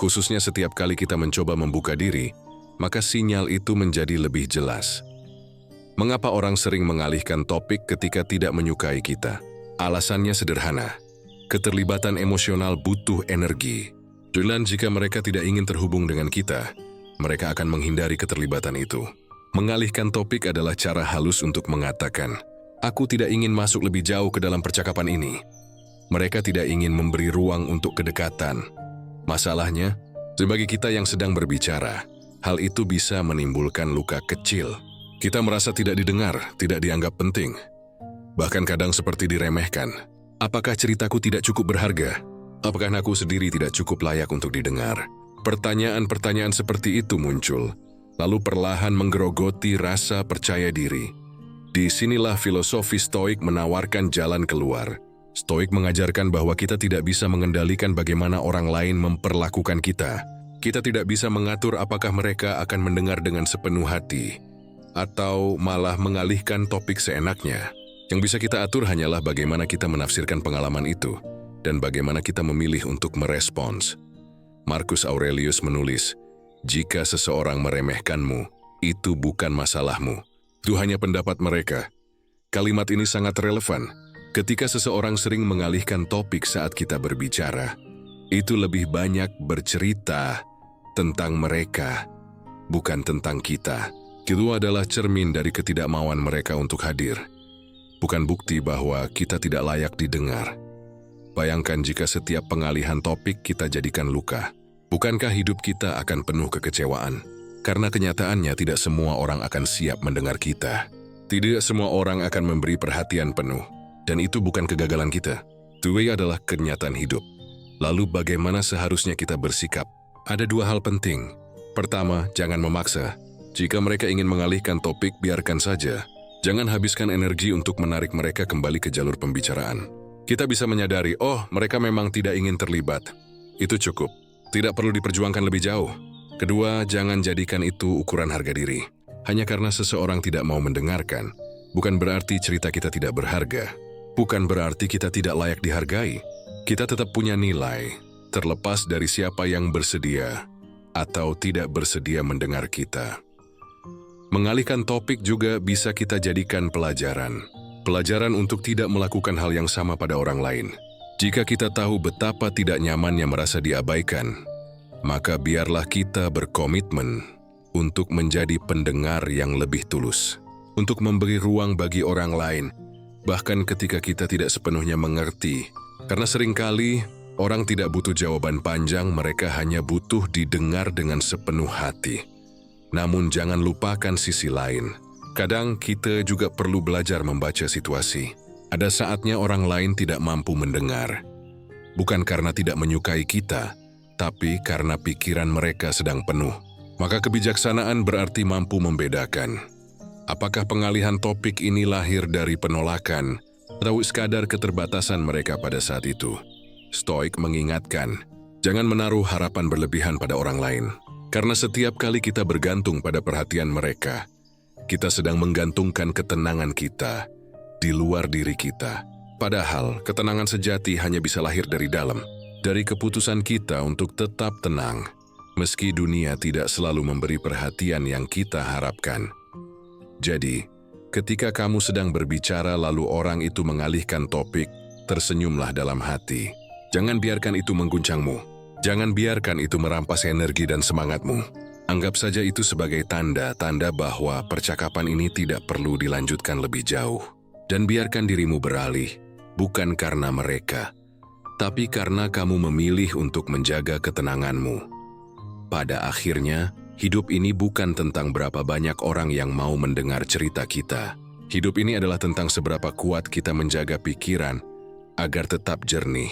khususnya setiap kali kita mencoba membuka diri, maka sinyal itu menjadi lebih jelas. Mengapa orang sering mengalihkan topik ketika tidak menyukai kita? Alasannya sederhana. Keterlibatan emosional butuh energi. Dan jika mereka tidak ingin terhubung dengan kita, mereka akan menghindari keterlibatan itu. Mengalihkan topik adalah cara halus untuk mengatakan, "Aku tidak ingin masuk lebih jauh ke dalam percakapan ini." Mereka tidak ingin memberi ruang untuk kedekatan. Masalahnya, sebagai kita yang sedang berbicara, hal itu bisa menimbulkan luka kecil. Kita merasa tidak didengar, tidak dianggap penting. Bahkan kadang seperti diremehkan. Apakah ceritaku tidak cukup berharga? Apakah aku sendiri tidak cukup layak untuk didengar? Pertanyaan-pertanyaan seperti itu muncul, lalu perlahan menggerogoti rasa percaya diri. Disinilah filosofi Stoik menawarkan jalan keluar. Stoik mengajarkan bahwa kita tidak bisa mengendalikan bagaimana orang lain memperlakukan kita. Kita tidak bisa mengatur apakah mereka akan mendengar dengan sepenuh hati, atau malah mengalihkan topik seenaknya. Yang bisa kita atur hanyalah bagaimana kita menafsirkan pengalaman itu, dan bagaimana kita memilih untuk merespons. Marcus Aurelius menulis, "Jika seseorang meremehkanmu, itu bukan masalahmu. Itu hanya pendapat mereka." Kalimat ini sangat relevan. Ketika seseorang sering mengalihkan topik saat kita berbicara, itu lebih banyak bercerita tentang mereka, bukan tentang kita. Itu adalah cermin dari ketidakmauan mereka untuk hadir, bukan bukti bahwa kita tidak layak didengar. Bayangkan jika setiap pengalihan topik kita jadikan luka. Bukankah hidup kita akan penuh kekecewaan? Karena kenyataannya tidak semua orang akan siap mendengar kita. Tidak semua orang akan memberi perhatian penuh. Dan itu bukan kegagalan kita. Itu adalah kenyataan hidup. Lalu bagaimana seharusnya kita bersikap? Ada dua hal penting. Pertama, jangan memaksa. Jika mereka ingin mengalihkan topik, biarkan saja. Jangan habiskan energi untuk menarik mereka kembali ke jalur pembicaraan. Kita bisa menyadari, mereka memang tidak ingin terlibat. Itu cukup. Tidak perlu diperjuangkan lebih jauh. Kedua, jangan jadikan itu ukuran harga diri. Hanya karena seseorang tidak mau mendengarkan, bukan berarti cerita kita tidak berharga. Bukan berarti kita tidak layak dihargai. Kita tetap punya nilai, terlepas dari siapa yang bersedia atau tidak bersedia mendengar kita. Mengalihkan topik juga bisa kita jadikan pelajaran. Pelajaran untuk tidak melakukan hal yang sama pada orang lain. Jika kita tahu betapa tidak nyamannya merasa diabaikan, maka biarlah kita berkomitmen untuk menjadi pendengar yang lebih tulus. Untuk memberi ruang bagi orang lain, bahkan ketika kita tidak sepenuhnya mengerti. Karena seringkali orang tidak butuh jawaban panjang, mereka hanya butuh didengar dengan sepenuh hati. Namun jangan lupakan sisi lain. Kadang kita juga perlu belajar membaca situasi. Ada saatnya orang lain tidak mampu mendengar. Bukan karena tidak menyukai kita, tapi karena pikiran mereka sedang penuh. Maka kebijaksanaan berarti mampu membedakan. Apakah pengalihan topik ini lahir dari penolakan atau sekadar keterbatasan mereka pada saat itu? Stoik mengingatkan, jangan menaruh harapan berlebihan pada orang lain. Karena setiap kali kita bergantung pada perhatian mereka, kita sedang menggantungkan ketenangan kita di luar diri kita. Padahal ketenangan sejati hanya bisa lahir dari dalam, dari keputusan kita untuk tetap tenang, meski dunia tidak selalu memberi perhatian yang kita harapkan. Jadi, ketika kamu sedang berbicara lalu orang itu mengalihkan topik, tersenyumlah dalam hati. Jangan biarkan itu mengguncangmu. Jangan biarkan itu merampas energi dan semangatmu. Anggap saja itu sebagai tanda-tanda bahwa percakapan ini tidak perlu dilanjutkan lebih jauh. Dan biarkan dirimu beralih, bukan karena mereka, tapi karena kamu memilih untuk menjaga ketenanganmu. Pada akhirnya, hidup ini bukan tentang berapa banyak orang yang mau mendengar cerita kita. Hidup ini adalah tentang seberapa kuat kita menjaga pikiran agar tetap jernih,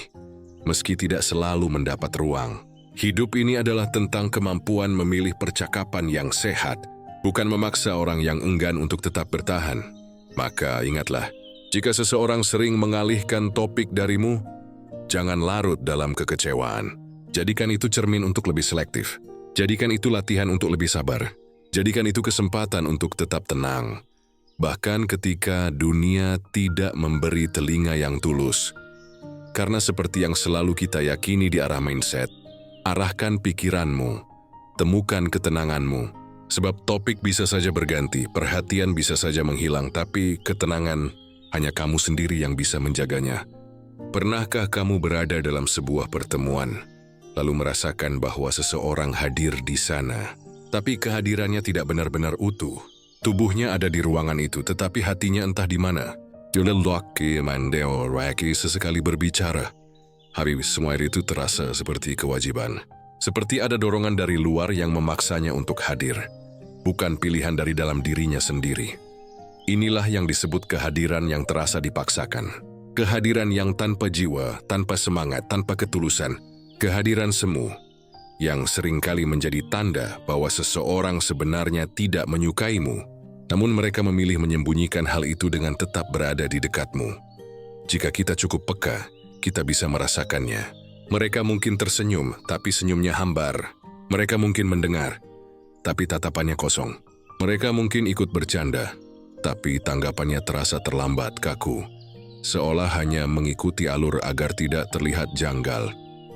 meski tidak selalu mendapat ruang. Hidup ini adalah tentang kemampuan memilih percakapan yang sehat, bukan memaksa orang yang enggan untuk tetap bertahan. Maka ingatlah, jika seseorang sering mengalihkan topik darimu, Jangan larut dalam kekecewaan. Jadikan itu cermin untuk lebih selektif. Jadikan itu latihan untuk lebih sabar. Jadikan itu kesempatan untuk tetap tenang. Bahkan ketika dunia tidak memberi telinga yang tulus. Karena seperti yang selalu kita yakini di arah mindset, arahkan pikiranmu, temukan ketenanganmu. Sebab topik bisa saja berganti, perhatian bisa saja menghilang, tapi ketenangan hanya kamu sendiri yang bisa menjaganya. Pernahkah kamu berada dalam sebuah pertemuan, lalu merasakan bahwa seseorang hadir di sana, tapi kehadirannya tidak benar-benar utuh? Tubuhnya ada di ruangan itu, tetapi hatinya entah di mana. Julelwaki mandeo raki sesekali berbicara. Habis semua itu terasa seperti kewajiban. Seperti ada dorongan dari luar yang memaksanya untuk hadir. Bukan pilihan dari dalam dirinya sendiri. Inilah yang disebut kehadiran yang terasa dipaksakan. Kehadiran yang tanpa jiwa, tanpa semangat, tanpa ketulusan. Kehadiran semu yang seringkali menjadi tanda bahwa seseorang sebenarnya tidak menyukaimu. Namun mereka memilih menyembunyikan hal itu dengan tetap berada di dekatmu. Jika kita cukup peka, kita bisa merasakannya. Mereka mungkin tersenyum, tapi senyumnya hambar. Mereka mungkin mendengar, tapi tatapannya kosong. Mereka mungkin ikut bercanda, tapi tanggapannya terasa terlambat, kaku. Seolah hanya mengikuti alur agar tidak terlihat janggal.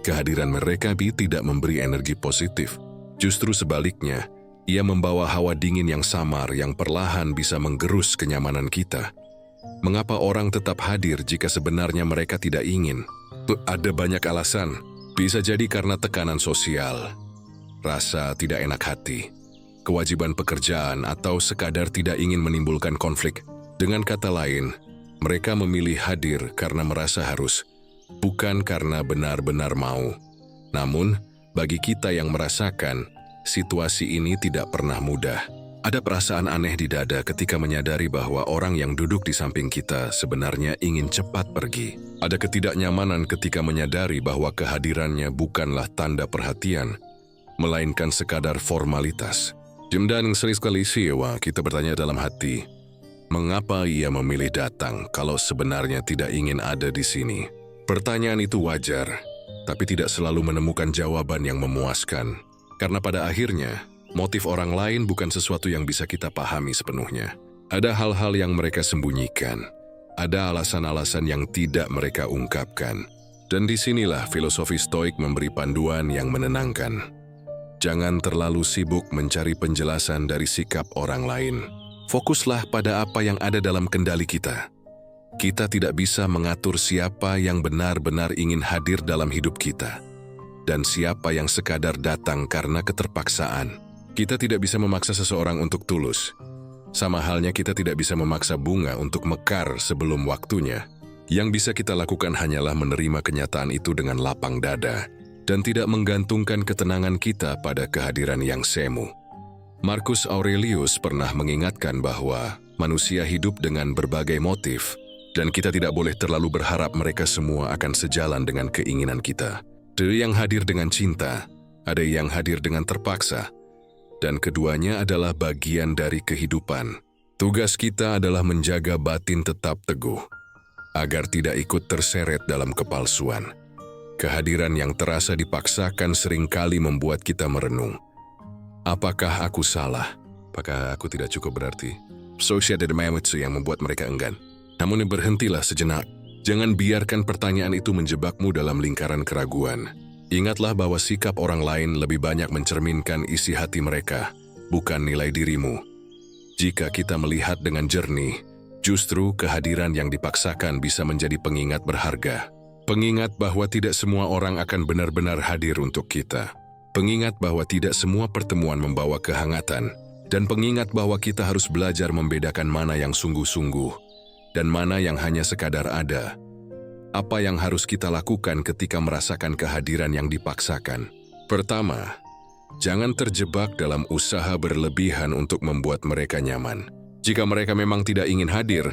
Kehadiran mereka tidak memberi energi positif. Justru sebaliknya, ia membawa hawa dingin yang samar yang perlahan bisa menggerus kenyamanan kita. Mengapa orang tetap hadir jika sebenarnya mereka tidak ingin? Ada banyak alasan. Bisa jadi karena tekanan sosial, rasa tidak enak hati, kewajiban pekerjaan, atau sekadar tidak ingin menimbulkan konflik. Dengan kata lain, mereka memilih hadir karena merasa harus, bukan karena benar-benar mau. Namun, bagi kita yang merasakan, situasi ini tidak pernah mudah. Ada perasaan aneh di dada ketika menyadari bahwa orang yang duduk di samping kita sebenarnya ingin cepat pergi. Ada ketidaknyamanan ketika menyadari bahwa kehadirannya bukanlah tanda perhatian, melainkan sekadar formalitas. Dan sekali kita bertanya dalam hati, mengapa ia memilih datang kalau sebenarnya tidak ingin ada di sini? Pertanyaan itu wajar, tapi tidak selalu menemukan jawaban yang memuaskan. Karena pada akhirnya, motif orang lain bukan sesuatu yang bisa kita pahami sepenuhnya. Ada hal-hal yang mereka sembunyikan. Ada alasan-alasan yang tidak mereka ungkapkan. Dan disinilah filosofi Stoik memberi panduan yang menenangkan. Jangan terlalu sibuk mencari penjelasan dari sikap orang lain. Fokuslah pada apa yang ada dalam kendali kita. Kita tidak bisa mengatur siapa yang benar-benar ingin hadir dalam hidup kita. Dan siapa yang sekadar datang karena keterpaksaan. Kita tidak bisa memaksa seseorang untuk tulus. Sama halnya kita tidak bisa memaksa bunga untuk mekar sebelum waktunya. Yang bisa kita lakukan hanyalah menerima kenyataan itu dengan lapang dada dan tidak menggantungkan ketenangan kita pada kehadiran yang semu. Marcus Aurelius pernah mengingatkan bahwa manusia hidup dengan berbagai motif dan kita tidak boleh terlalu berharap mereka semua akan sejalan dengan keinginan kita. Ada yang hadir dengan cinta, ada yang hadir dengan terpaksa, dan keduanya adalah bagian dari kehidupan. Tugas kita adalah menjaga batin tetap teguh, agar tidak ikut terseret dalam kepalsuan. Kehadiran yang terasa dipaksakan seringkali membuat kita merenung. Apakah aku salah? Apakah aku tidak cukup berarti? Sosial dan mamitsu yang membuat mereka enggan. Namun berhentilah sejenak. Jangan biarkan pertanyaan itu menjebakmu dalam lingkaran keraguan. Ingatlah bahwa sikap orang lain lebih banyak mencerminkan isi hati mereka, bukan nilai dirimu. Jika kita melihat dengan jernih, justru kehadiran yang dipaksakan bisa menjadi pengingat berharga. Pengingat bahwa tidak semua orang akan benar-benar hadir untuk kita. Pengingat bahwa tidak semua pertemuan membawa kehangatan. Dan pengingat bahwa kita harus belajar membedakan mana yang sungguh-sungguh dan mana yang hanya sekadar ada. Apa yang harus kita lakukan ketika merasakan kehadiran yang dipaksakan? Pertama, jangan terjebak dalam usaha berlebihan untuk membuat mereka nyaman. Jika mereka memang tidak ingin hadir,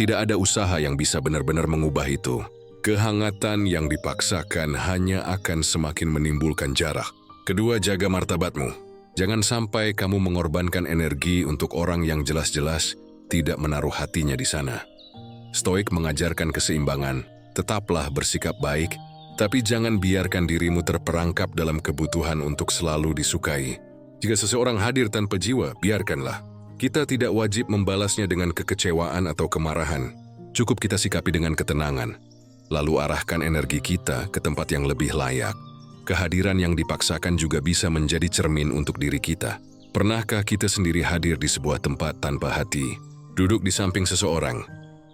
tidak ada usaha yang bisa benar-benar mengubah itu. Kehangatan yang dipaksakan hanya akan semakin menimbulkan jarak. Kedua, jaga martabatmu. Jangan sampai kamu mengorbankan energi untuk orang yang jelas-jelas tidak menaruh hatinya di sana. Stoik mengajarkan keseimbangan. Tetaplah bersikap baik, tapi jangan biarkan dirimu terperangkap dalam kebutuhan untuk selalu disukai. Jika seseorang hadir tanpa jiwa, biarkanlah. Kita tidak wajib membalasnya dengan kekecewaan atau kemarahan. Cukup kita sikapi dengan ketenangan. Lalu arahkan energi kita ke tempat yang lebih layak. Kehadiran yang dipaksakan juga bisa menjadi cermin untuk diri kita. Pernahkah kita sendiri hadir di sebuah tempat tanpa hati, duduk di samping seseorang,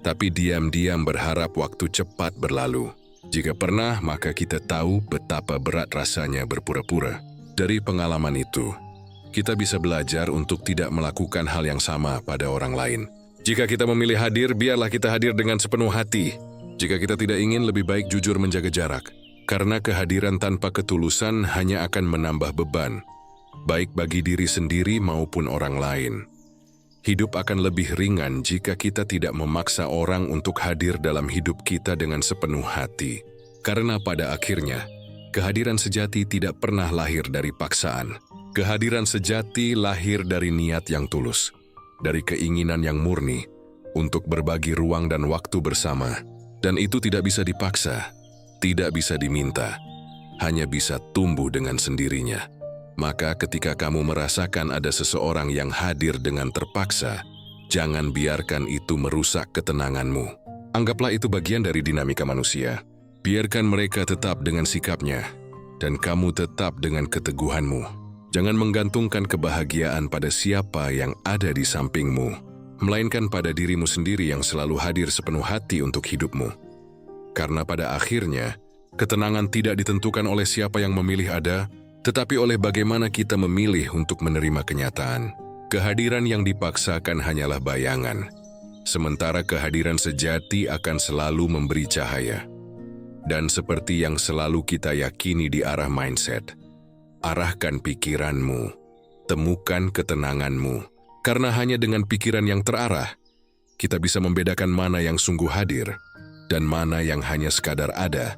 tapi diam-diam berharap waktu cepat berlalu? Jika pernah, maka kita tahu betapa berat rasanya berpura-pura. Dari pengalaman itu, kita bisa belajar untuk tidak melakukan hal yang sama pada orang lain. Jika kita memilih hadir, biarlah kita hadir dengan sepenuh hati. Jika kita tidak ingin, lebih baik jujur menjaga jarak. Karena kehadiran tanpa ketulusan hanya akan menambah beban, baik bagi diri sendiri maupun orang lain. Hidup akan lebih ringan jika kita tidak memaksa orang untuk hadir dalam hidup kita dengan sepenuh hati. Karena pada akhirnya, kehadiran sejati tidak pernah lahir dari paksaan. Kehadiran sejati lahir dari niat yang tulus, dari keinginan yang murni untuk berbagi ruang dan waktu bersama. Dan itu tidak bisa dipaksa, tidak bisa diminta, hanya bisa tumbuh dengan sendirinya. Maka ketika kamu merasakan ada seseorang yang hadir dengan terpaksa, jangan biarkan itu merusak ketenanganmu. Anggaplah itu bagian dari dinamika manusia. Biarkan mereka tetap dengan sikapnya, dan kamu tetap dengan keteguhanmu. Jangan menggantungkan kebahagiaan pada siapa yang ada di sampingmu, melainkan pada dirimu sendiri yang selalu hadir sepenuh hati untuk hidupmu. Karena pada akhirnya, ketenangan tidak ditentukan oleh siapa yang memilih ada, tetapi oleh bagaimana kita memilih untuk menerima kenyataan. Kehadiran yang dipaksakan hanyalah bayangan, sementara kehadiran sejati akan selalu memberi cahaya. Dan seperti yang selalu kita yakini di arah mindset, arahkan pikiranmu, temukan ketenanganmu. Karena hanya dengan pikiran yang terarah, kita bisa membedakan mana yang sungguh hadir dan mana yang hanya sekadar ada.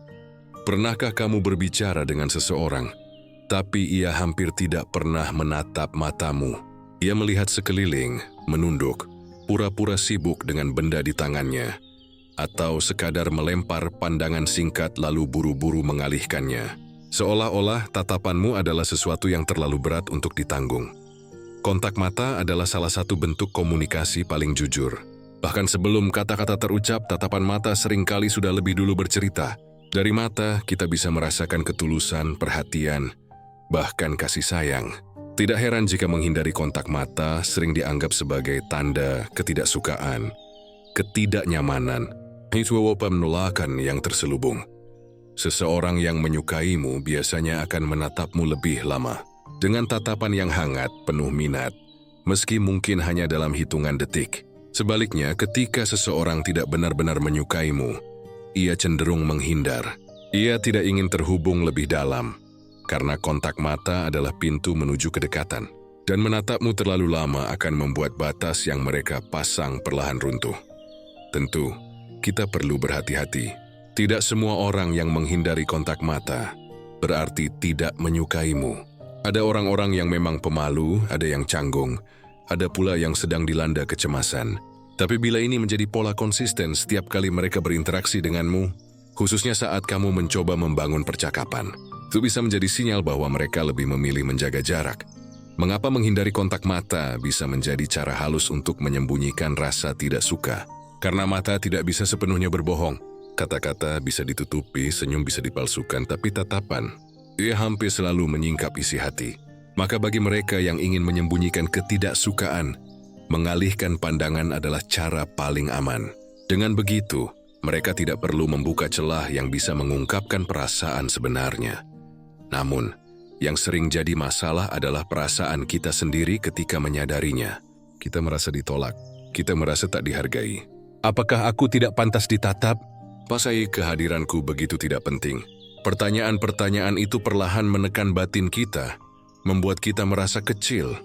Pernahkah kamu berbicara dengan seseorang, tapi ia hampir tidak pernah menatap matamu? Ia melihat sekeliling, menunduk, pura-pura sibuk dengan benda di tangannya, atau sekadar melempar pandangan singkat lalu buru-buru mengalihkannya. Seolah-olah tatapanmu adalah sesuatu yang terlalu berat untuk ditanggung. Kontak mata adalah salah satu bentuk komunikasi paling jujur. Bahkan sebelum kata-kata terucap, tatapan mata seringkali sudah lebih dulu bercerita. Dari mata, kita bisa merasakan ketulusan, perhatian, bahkan kasih sayang. Tidak heran jika menghindari kontak mata sering dianggap sebagai tanda ketidaksukaan, ketidaknyamanan, hingga penolakan yang terselubung. Seseorang yang menyukaimu biasanya akan menatapmu lebih lama, dengan tatapan yang hangat, penuh minat, meski mungkin hanya dalam hitungan detik. Sebaliknya, ketika seseorang tidak benar-benar menyukaimu, ia cenderung menghindar. Ia tidak ingin terhubung lebih dalam, karena kontak mata adalah pintu menuju kedekatan. Dan menatapmu terlalu lama akan membuat batas yang mereka pasang perlahan runtuh. Tentu, kita perlu berhati-hati. Tidak semua orang yang menghindari kontak mata berarti tidak menyukaimu. Ada orang-orang yang memang pemalu, ada yang canggung, ada pula yang sedang dilanda kecemasan. Tapi bila ini menjadi pola konsisten setiap kali mereka berinteraksi denganmu, khususnya saat kamu mencoba membangun percakapan, itu bisa menjadi sinyal bahwa mereka lebih memilih menjaga jarak. Mengapa menghindari kontak mata bisa menjadi cara halus untuk menyembunyikan rasa tidak suka? Karena mata tidak bisa sepenuhnya berbohong. Kata-kata bisa ditutupi, senyum bisa dipalsukan, tapi tatapan, ia hampir selalu menyingkap isi hati. Maka bagi mereka yang ingin menyembunyikan ketidaksukaan, mengalihkan pandangan adalah cara paling aman. Dengan begitu, mereka tidak perlu membuka celah yang bisa mengungkapkan perasaan sebenarnya. Namun, yang sering jadi masalah adalah perasaan kita sendiri ketika menyadarinya. Kita merasa ditolak, kita merasa tak dihargai. Apakah aku tidak pantas ditatap? Pasai kehadiranku begitu tidak penting. Pertanyaan-pertanyaan itu perlahan menekan batin kita, membuat kita merasa kecil,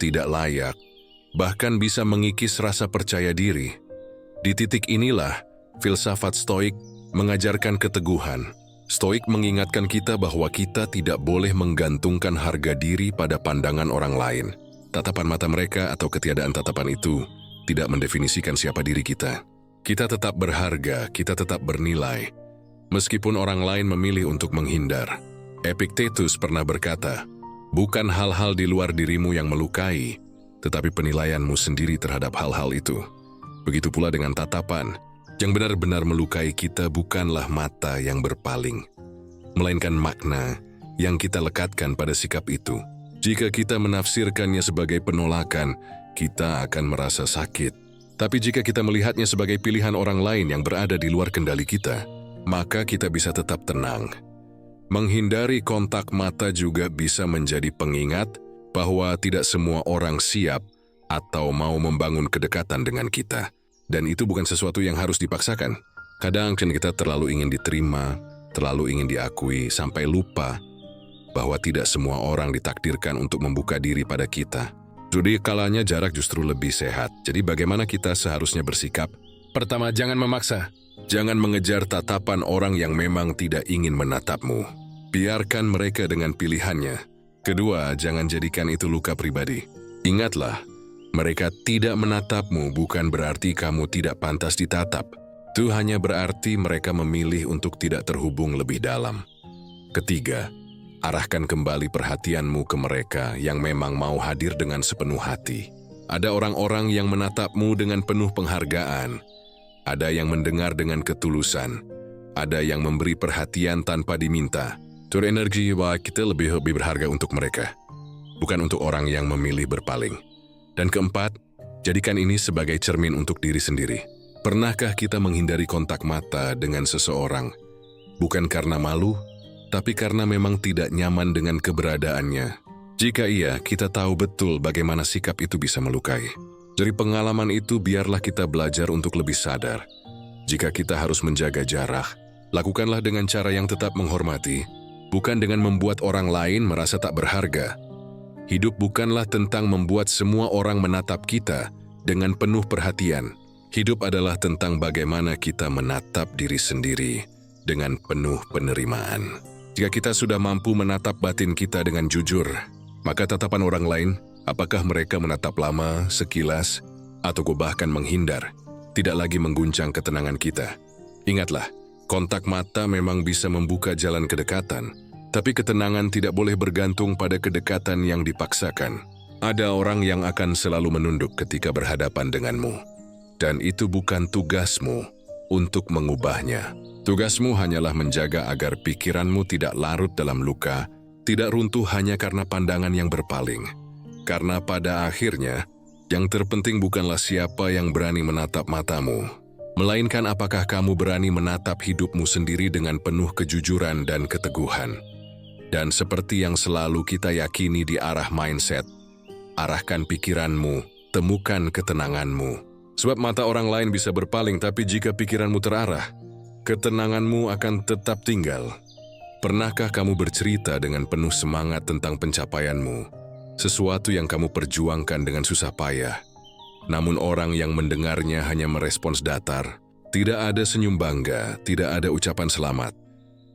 tidak layak, bahkan bisa mengikis rasa percaya diri. Di titik inilah, filsafat Stoik mengajarkan keteguhan. Stoik mengingatkan kita bahwa kita tidak boleh menggantungkan harga diri pada pandangan orang lain. Tatapan mata mereka atau ketiadaan tatapan itu tidak mendefinisikan siapa diri kita. Kita tetap berharga, kita tetap bernilai, meskipun orang lain memilih untuk menghindar. Epictetus pernah berkata, bukan hal-hal di luar dirimu yang melukai, tetapi penilaianmu sendiri terhadap hal-hal itu. Begitu pula dengan tatapan, yang benar-benar melukai kita bukanlah mata yang berpaling, melainkan makna yang kita lekatkan pada sikap itu. Jika kita menafsirkannya sebagai penolakan, kita akan merasa sakit. Tapi jika kita melihatnya sebagai pilihan orang lain yang berada di luar kendali kita, maka kita bisa tetap tenang. Menghindari kontak mata juga bisa menjadi pengingat bahwa tidak semua orang siap atau mau membangun kedekatan dengan kita. Dan itu bukan sesuatu yang harus dipaksakan. Kadang kita terlalu ingin diterima, terlalu ingin diakui, sampai lupa bahwa tidak semua orang ditakdirkan untuk membuka diri pada kita. Jadi kalanya jarak justru lebih sehat. Jadi bagaimana kita seharusnya bersikap? Pertama, jangan memaksa. Jangan mengejar tatapan orang yang memang tidak ingin menatapmu. Biarkan mereka dengan pilihannya. Kedua, jangan jadikan itu luka pribadi. Ingatlah, mereka tidak menatapmu bukan berarti kamu tidak pantas ditatap. Itu hanya berarti mereka memilih untuk tidak terhubung lebih dalam. Ketiga, arahkan kembali perhatianmu ke mereka yang memang mau hadir dengan sepenuh hati. Ada orang-orang yang menatapmu dengan penuh penghargaan. Ada yang mendengar dengan ketulusan. Ada yang memberi perhatian tanpa diminta. Tur energi bahwa kita lebih berharga untuk mereka, bukan untuk orang yang memilih berpaling. Dan keempat, jadikan ini sebagai cermin untuk diri sendiri. Pernahkah kita menghindari kontak mata dengan seseorang? Bukan karena malu, tapi karena memang tidak nyaman dengan keberadaannya. Jika iya, kita tahu betul bagaimana sikap itu bisa melukai. Dari pengalaman itu, biarlah kita belajar untuk lebih sadar. Jika kita harus menjaga jarak, lakukanlah dengan cara yang tetap menghormati, bukan dengan membuat orang lain merasa tak berharga. Hidup bukanlah tentang membuat semua orang menatap kita dengan penuh perhatian. Hidup adalah tentang bagaimana kita menatap diri sendiri dengan penuh penerimaan. Jika kita sudah mampu menatap batin kita dengan jujur, maka tatapan orang lain, apakah mereka menatap lama, sekilas, atau bahkan menghindar, tidak lagi mengguncang ketenangan kita. Ingatlah, kontak mata memang bisa membuka jalan kedekatan, tapi ketenangan tidak boleh bergantung pada kedekatan yang dipaksakan. Ada orang yang akan selalu menunduk ketika berhadapan denganmu, dan itu bukan tugasmu untuk mengubahnya. Tugasmu hanyalah menjaga agar pikiranmu tidak larut dalam luka, tidak runtuh hanya karena pandangan yang berpaling. Karena pada akhirnya, yang terpenting bukanlah siapa yang berani menatap matamu, melainkan apakah kamu berani menatap hidupmu sendiri dengan penuh kejujuran dan keteguhan. Dan seperti yang selalu kita yakini di arah mindset, arahkan pikiranmu, temukan ketenanganmu. Sebab mata orang lain bisa berpaling, tapi jika pikiranmu terarah, ketenanganmu akan tetap tinggal. Pernahkah kamu bercerita dengan penuh semangat tentang pencapaianmu, sesuatu yang kamu perjuangkan dengan susah payah? Namun orang yang mendengarnya hanya merespons datar, tidak ada senyum bangga, tidak ada ucapan selamat.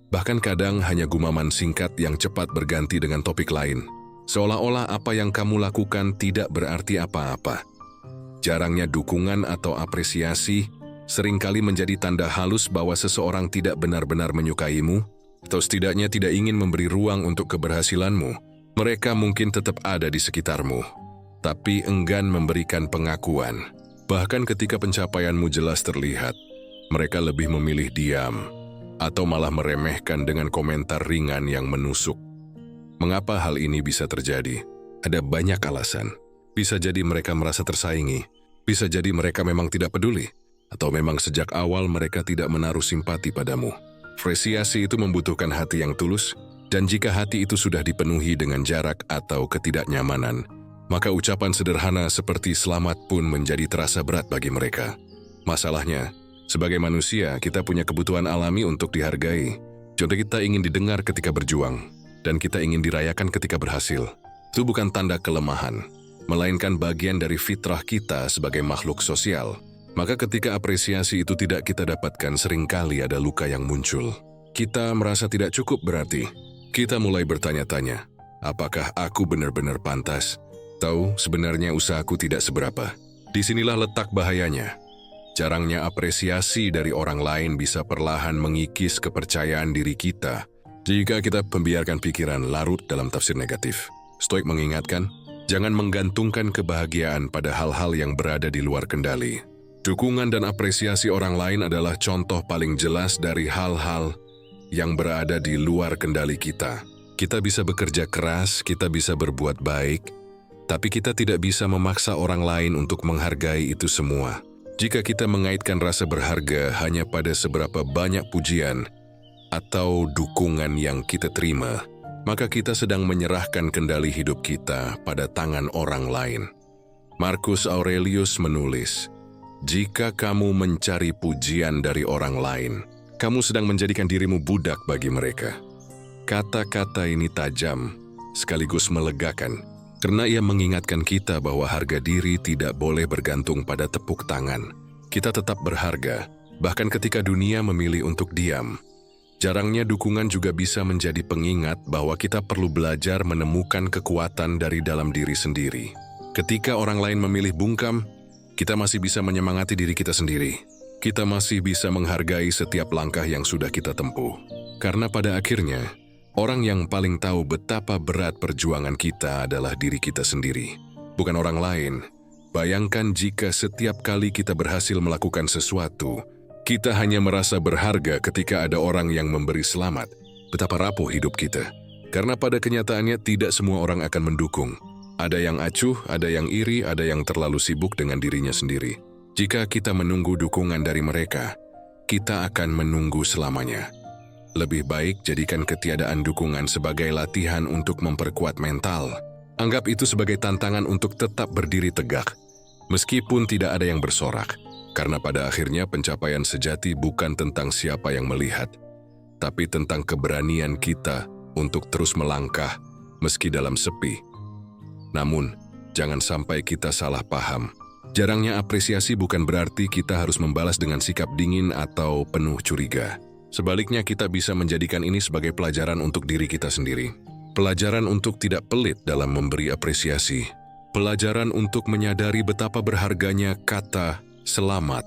Bahkan kadang hanya gumaman singkat yang cepat berganti dengan topik lain, seolah-olah apa yang kamu lakukan tidak berarti apa-apa. Jarangnya dukungan atau apresiasi seringkali menjadi tanda halus bahwa seseorang tidak benar-benar menyukaimu, atau setidaknya tidak ingin memberi ruang untuk keberhasilanmu. Mereka mungkin tetap ada di sekitarmu, tapi enggan memberikan pengakuan. Bahkan ketika pencapaianmu jelas terlihat, mereka lebih memilih diam, atau malah meremehkan dengan komentar ringan yang menusuk. Mengapa hal ini bisa terjadi? Ada banyak alasan. Bisa jadi mereka merasa tersaingi, bisa jadi mereka memang tidak peduli, atau memang sejak awal mereka tidak menaruh simpati padamu. Apresiasi itu membutuhkan hati yang tulus, dan jika hati itu sudah dipenuhi dengan jarak atau ketidaknyamanan, maka ucapan sederhana seperti selamat pun menjadi terasa berat bagi mereka. Masalahnya, sebagai manusia, kita punya kebutuhan alami untuk dihargai. Contoh, kita ingin didengar ketika berjuang, dan kita ingin dirayakan ketika berhasil. Itu bukan tanda kelemahan, melainkan bagian dari fitrah kita sebagai makhluk sosial. Maka ketika apresiasi itu tidak kita dapatkan, seringkali ada luka yang muncul. Kita merasa tidak cukup berarti. Kita mulai bertanya-tanya, apakah aku benar-benar pantas? Tahu, sebenarnya usahaku tidak seberapa. Disinilah letak bahayanya. Jarangnya apresiasi dari orang lain bisa perlahan mengikis kepercayaan diri kita jika kita membiarkan pikiran larut dalam tafsir negatif. Stoik mengingatkan, jangan menggantungkan kebahagiaan pada hal-hal yang berada di luar kendali. Dukungan dan apresiasi orang lain adalah contoh paling jelas dari hal-hal yang berada di luar kendali kita. Kita bisa bekerja keras, kita bisa berbuat baik, tapi kita tidak bisa memaksa orang lain untuk menghargai itu semua. Jika kita mengaitkan rasa berharga hanya pada seberapa banyak pujian atau dukungan yang kita terima, maka kita sedang menyerahkan kendali hidup kita pada tangan orang lain. Marcus Aurelius menulis, jika kamu mencari pujian dari orang lain, kamu sedang menjadikan dirimu budak bagi mereka. Kata-kata ini tajam, sekaligus melegakan, karena ia mengingatkan kita bahwa harga diri tidak boleh bergantung pada tepuk tangan. Kita tetap berharga, bahkan ketika dunia memilih untuk diam. Jarangnya dukungan juga bisa menjadi pengingat bahwa kita perlu belajar menemukan kekuatan dari dalam diri sendiri. Ketika orang lain memilih bungkam, kita masih bisa menyemangati diri kita sendiri. Kita masih bisa menghargai setiap langkah yang sudah kita tempuh. Karena pada akhirnya, orang yang paling tahu betapa berat perjuangan kita adalah diri kita sendiri, bukan orang lain. Bayangkan jika setiap kali kita berhasil melakukan sesuatu, kita hanya merasa berharga ketika ada orang yang memberi selamat. Betapa rapuh hidup kita. Karena pada kenyataannya tidak semua orang akan mendukung. Ada yang acuh, ada yang iri, ada yang terlalu sibuk dengan dirinya sendiri. Jika kita menunggu dukungan dari mereka, kita akan menunggu selamanya. Lebih baik jadikan ketiadaan dukungan sebagai latihan untuk memperkuat mental. Anggap itu sebagai tantangan untuk tetap berdiri tegak, meskipun tidak ada yang bersorak. Karena pada akhirnya pencapaian sejati bukan tentang siapa yang melihat, tapi tentang keberanian kita untuk terus melangkah meski dalam sepi. Namun, jangan sampai kita salah paham. Jarangnya apresiasi bukan berarti kita harus membalas dengan sikap dingin atau penuh curiga. Sebaliknya, kita bisa menjadikan ini sebagai pelajaran untuk diri kita sendiri. Pelajaran untuk tidak pelit dalam memberi apresiasi. Pelajaran untuk menyadari betapa berharganya kata selamat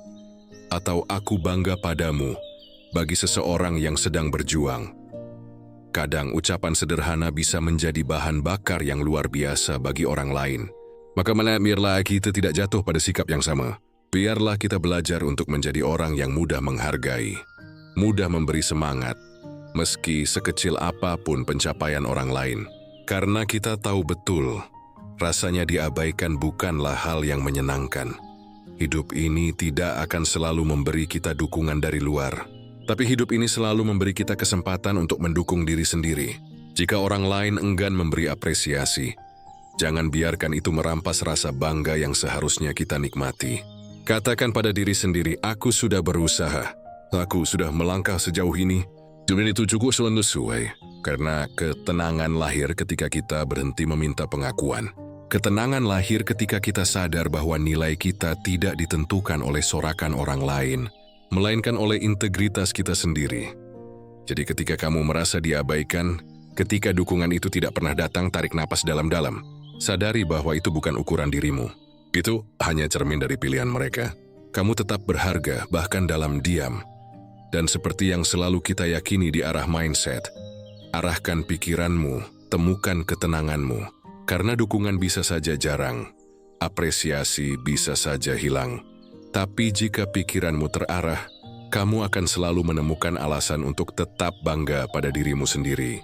atau aku bangga padamu bagi seseorang yang sedang berjuang. Kadang ucapan sederhana bisa menjadi bahan bakar yang luar biasa bagi orang lain. Maka biarlah kita tidak jatuh pada sikap yang sama. Biarlah kita belajar untuk menjadi orang yang mudah menghargai, mudah memberi semangat, meski sekecil apapun pencapaian orang lain. Karena kita tahu betul, rasanya diabaikan bukanlah hal yang menyenangkan. Hidup ini tidak akan selalu memberi kita dukungan dari luar, tapi hidup ini selalu memberi kita kesempatan untuk mendukung diri sendiri. Jika orang lain enggan memberi apresiasi, jangan biarkan itu merampas rasa bangga yang seharusnya kita nikmati. Katakan pada diri sendiri, aku sudah berusaha, aku sudah melangkah sejauh ini. Jadi itu cukup sesuai, karena ketenangan lahir ketika kita berhenti meminta pengakuan. Ketenangan lahir ketika kita sadar bahwa nilai kita tidak ditentukan oleh sorakan orang lain, melainkan oleh integritas kita sendiri. Jadi ketika kamu merasa diabaikan, ketika dukungan itu tidak pernah datang, tarik napas dalam-dalam. Sadari bahwa itu bukan ukuran dirimu. Itu hanya cermin dari pilihan mereka. Kamu tetap berharga bahkan dalam diam. Dan seperti yang selalu kita yakini di arah mindset, arahkan pikiranmu, temukan ketenanganmu. Karena dukungan bisa saja jarang, apresiasi bisa saja hilang. Tapi jika pikiranmu terarah, kamu akan selalu menemukan alasan untuk tetap bangga pada dirimu sendiri.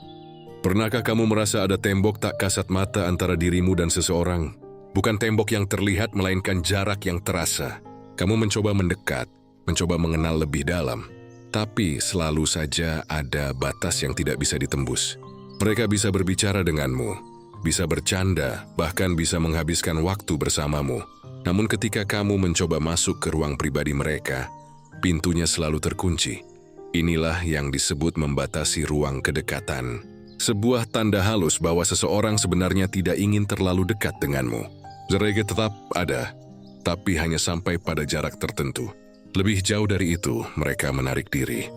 Pernahkah kamu merasa ada tembok tak kasat mata antara dirimu dan seseorang? Bukan tembok yang terlihat, melainkan jarak yang terasa. Kamu mencoba mendekat, mencoba mengenal lebih dalam. Tapi selalu saja ada batas yang tidak bisa ditembus. Mereka bisa berbicara denganmu, bisa bercanda, bahkan bisa menghabiskan waktu bersamamu. Namun ketika kamu mencoba masuk ke ruang pribadi mereka, pintunya selalu terkunci. Inilah yang disebut membatasi ruang kedekatan. Sebuah tanda halus bahwa seseorang sebenarnya tidak ingin terlalu dekat denganmu. Mereka tetap ada, tapi hanya sampai pada jarak tertentu. Lebih jauh dari itu, mereka menarik diri.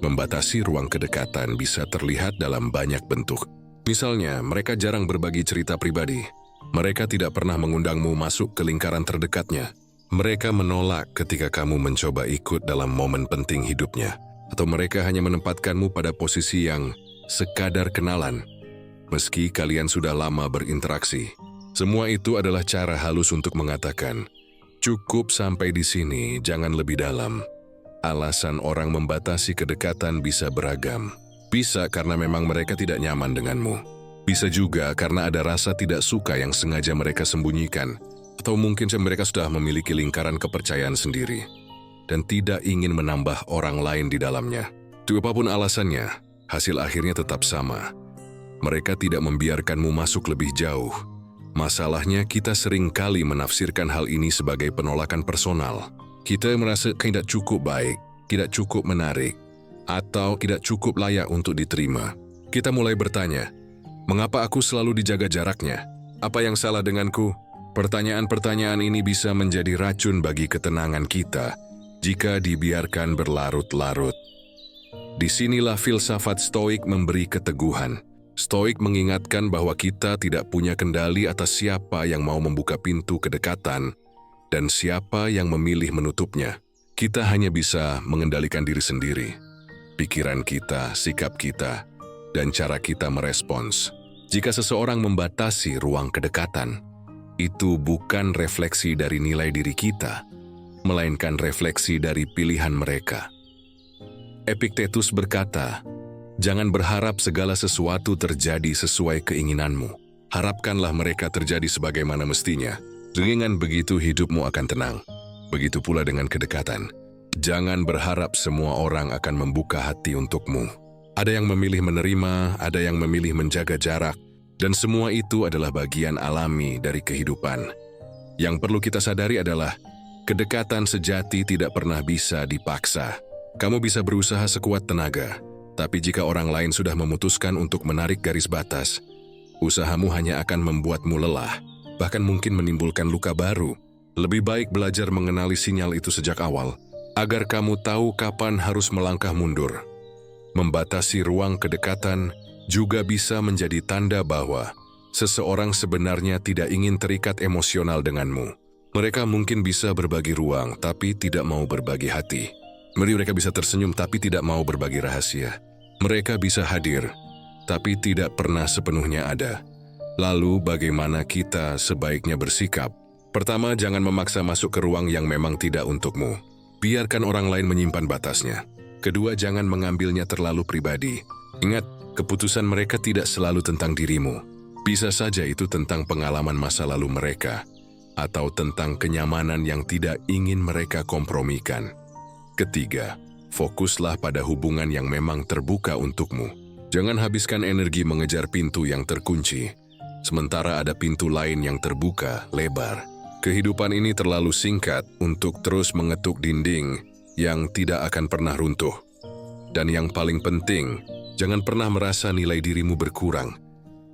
Membatasi ruang kedekatan bisa terlihat dalam banyak bentuk. Misalnya, mereka jarang berbagi cerita pribadi. Mereka tidak pernah mengundangmu masuk ke lingkaran terdekatnya. Mereka menolak ketika kamu mencoba ikut dalam momen penting hidupnya, atau mereka hanya menempatkanmu pada posisi yang sekadar kenalan, meski kalian sudah lama berinteraksi. Semua itu adalah cara halus untuk mengatakan, cukup sampai di sini, jangan lebih dalam. Alasan orang membatasi kedekatan bisa beragam. Bisa karena memang mereka tidak nyaman denganmu. Bisa juga karena ada rasa tidak suka yang sengaja mereka sembunyikan, atau mungkin mereka sudah memiliki lingkaran kepercayaan sendiri dan tidak ingin menambah orang lain di dalamnya. Itu apapun alasannya, hasil akhirnya tetap sama. Mereka tidak membiarkanmu masuk lebih jauh. Masalahnya kita sering kali menafsirkan hal ini sebagai penolakan personal. Kita merasa tidak cukup baik, tidak cukup menarik, atau tidak cukup layak untuk diterima. Kita mulai bertanya, mengapa aku selalu dijaga jaraknya? Apa yang salah denganku? Pertanyaan-pertanyaan ini bisa menjadi racun bagi ketenangan kita jika dibiarkan berlarut-larut. Disinilah filsafat Stoik memberi keteguhan. Stoik mengingatkan bahwa kita tidak punya kendali atas siapa yang mau membuka pintu kedekatan dan siapa yang memilih menutupnya. Kita hanya bisa mengendalikan diri sendiri, pikiran kita, sikap kita, dan cara kita merespons. Jika seseorang membatasi ruang kedekatan, itu bukan refleksi dari nilai diri kita, melainkan refleksi dari pilihan mereka. Epictetus berkata, jangan berharap segala sesuatu terjadi sesuai keinginanmu. Harapkanlah mereka terjadi sebagaimana mestinya. Dengan begitu hidupmu akan tenang. Begitu pula dengan kedekatan. Jangan berharap semua orang akan membuka hati untukmu. Ada yang memilih menerima, ada yang memilih menjaga jarak, dan semua itu adalah bagian alami dari kehidupan. Yang perlu kita sadari adalah, kedekatan sejati tidak pernah bisa dipaksa. Kamu bisa berusaha sekuat tenaga, tapi jika orang lain sudah memutuskan untuk menarik garis batas, usahamu hanya akan membuatmu lelah, bahkan mungkin menimbulkan luka baru. Lebih baik belajar mengenali sinyal itu sejak awal, agar kamu tahu kapan harus melangkah mundur. Membatasi ruang kedekatan juga bisa menjadi tanda bahwa seseorang sebenarnya tidak ingin terikat emosional denganmu. Mereka mungkin bisa berbagi ruang, tapi tidak mau berbagi hati. Mereka bisa tersenyum, tapi tidak mau berbagi rahasia. Mereka bisa hadir, tapi tidak pernah sepenuhnya ada. Lalu bagaimana kita sebaiknya bersikap? Pertama, jangan memaksa masuk ke ruang yang memang tidak untukmu. Biarkan orang lain menyimpan batasnya. Kedua, jangan mengambilnya terlalu pribadi. Ingat, keputusan mereka tidak selalu tentang dirimu. Bisa saja itu tentang pengalaman masa lalu mereka, atau tentang kenyamanan yang tidak ingin mereka kompromikan. Ketiga, fokuslah pada hubungan yang memang terbuka untukmu. Jangan habiskan energi mengejar pintu yang terkunci, sementara ada pintu lain yang terbuka, lebar. Kehidupan ini terlalu singkat untuk terus mengetuk dinding yang tidak akan pernah runtuh. Dan yang paling penting, jangan pernah merasa nilai dirimu berkurang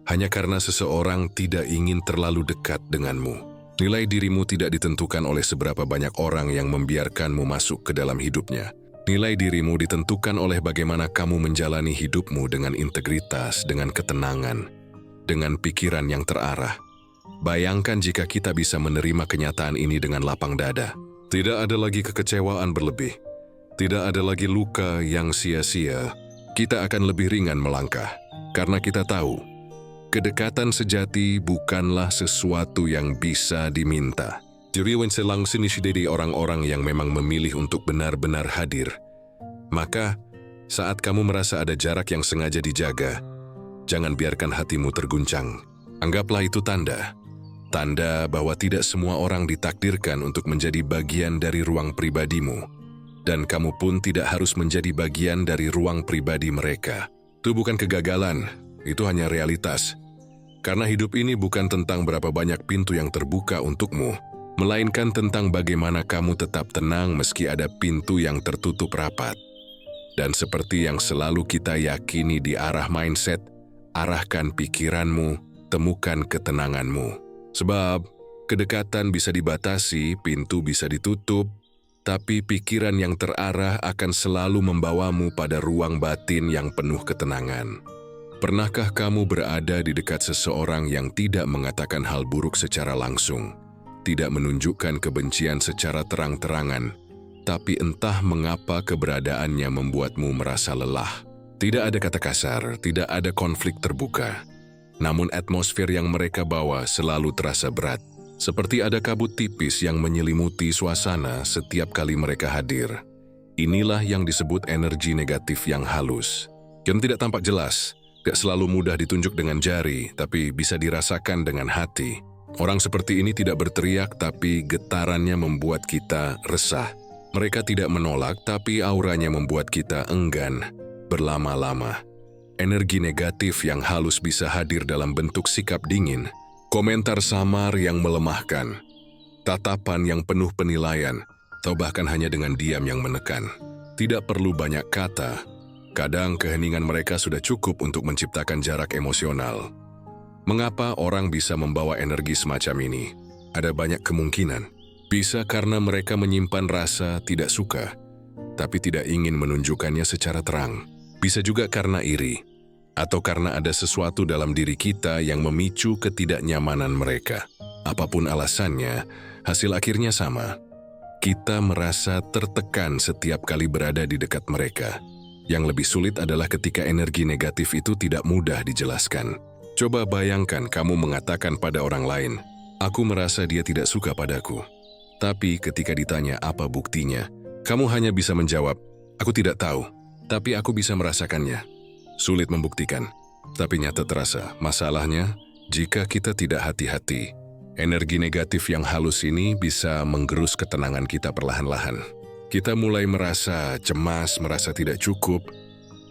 hanya karena seseorang tidak ingin terlalu dekat denganmu. Nilai dirimu tidak ditentukan oleh seberapa banyak orang yang membiarkanmu masuk ke dalam hidupnya. Nilai dirimu ditentukan oleh bagaimana kamu menjalani hidupmu dengan integritas, dengan ketenangan, dengan pikiran yang terarah. Bayangkan jika kita bisa menerima kenyataan ini dengan lapang dada. Tidak ada lagi kekecewaan berlebih. Tidak ada lagi luka yang sia-sia. Kita akan lebih ringan melangkah, karena kita tahu, kedekatan sejati bukanlah sesuatu yang bisa diminta. Juriwan selang sini dari orang-orang yang memang memilih untuk benar-benar hadir. Maka, saat kamu merasa ada jarak yang sengaja dijaga, jangan biarkan hatimu terguncang. Anggaplah itu tanda bahwa tidak semua orang ditakdirkan untuk menjadi bagian dari ruang pribadimu. Dan kamu pun tidak harus menjadi bagian dari ruang pribadi mereka. Itu bukan kegagalan, itu hanya realitas. Karena hidup ini bukan tentang berapa banyak pintu yang terbuka untukmu, melainkan tentang bagaimana kamu tetap tenang meski ada pintu yang tertutup rapat. Dan seperti yang selalu kita yakini di arah mindset, arahkan pikiranmu, temukan ketenanganmu. Sebab, kedekatan bisa dibatasi, pintu bisa ditutup, tapi pikiran yang terarah akan selalu membawamu pada ruang batin yang penuh ketenangan. Pernahkah kamu berada di dekat seseorang yang tidak mengatakan hal buruk secara langsung, tidak menunjukkan kebencian secara terang-terangan, tapi entah mengapa keberadaannya membuatmu merasa lelah. Tidak ada kata kasar, tidak ada konflik terbuka. Namun atmosfer yang mereka bawa selalu terasa berat. Seperti ada kabut tipis yang menyelimuti suasana setiap kali mereka hadir. Inilah yang disebut energi negatif yang halus. Yang tidak tampak jelas, tidak selalu mudah ditunjuk dengan jari, tapi bisa dirasakan dengan hati. Orang seperti ini tidak berteriak, tapi getarannya membuat kita resah. Mereka tidak menolak, tapi auranya membuat kita enggan berlama-lama. Energi negatif yang halus bisa hadir dalam bentuk sikap dingin, komentar samar yang melemahkan, tatapan yang penuh penilaian, atau bahkan hanya dengan diam yang menekan. Tidak perlu banyak kata, kadang keheningan mereka sudah cukup untuk menciptakan jarak emosional. Mengapa orang bisa membawa energi semacam ini? Ada banyak kemungkinan. Bisa karena mereka menyimpan rasa tidak suka, tapi tidak ingin menunjukkannya secara terang. Bisa juga karena iri, atau karena ada sesuatu dalam diri kita yang memicu ketidaknyamanan mereka. Apapun alasannya, hasil akhirnya sama. Kita merasa tertekan setiap kali berada di dekat mereka. Yang lebih sulit adalah ketika energi negatif itu tidak mudah dijelaskan. Coba bayangkan kamu mengatakan pada orang lain, "Aku merasa dia tidak suka padaku." Tapi ketika ditanya apa buktinya, kamu hanya bisa menjawab, "Aku tidak tahu, tapi aku bisa merasakannya." Sulit membuktikan, tapi nyata terasa. Masalahnya, jika kita tidak hati-hati, energi negatif yang halus ini bisa menggerus ketenangan kita perlahan-lahan. Kita mulai merasa cemas, merasa tidak cukup,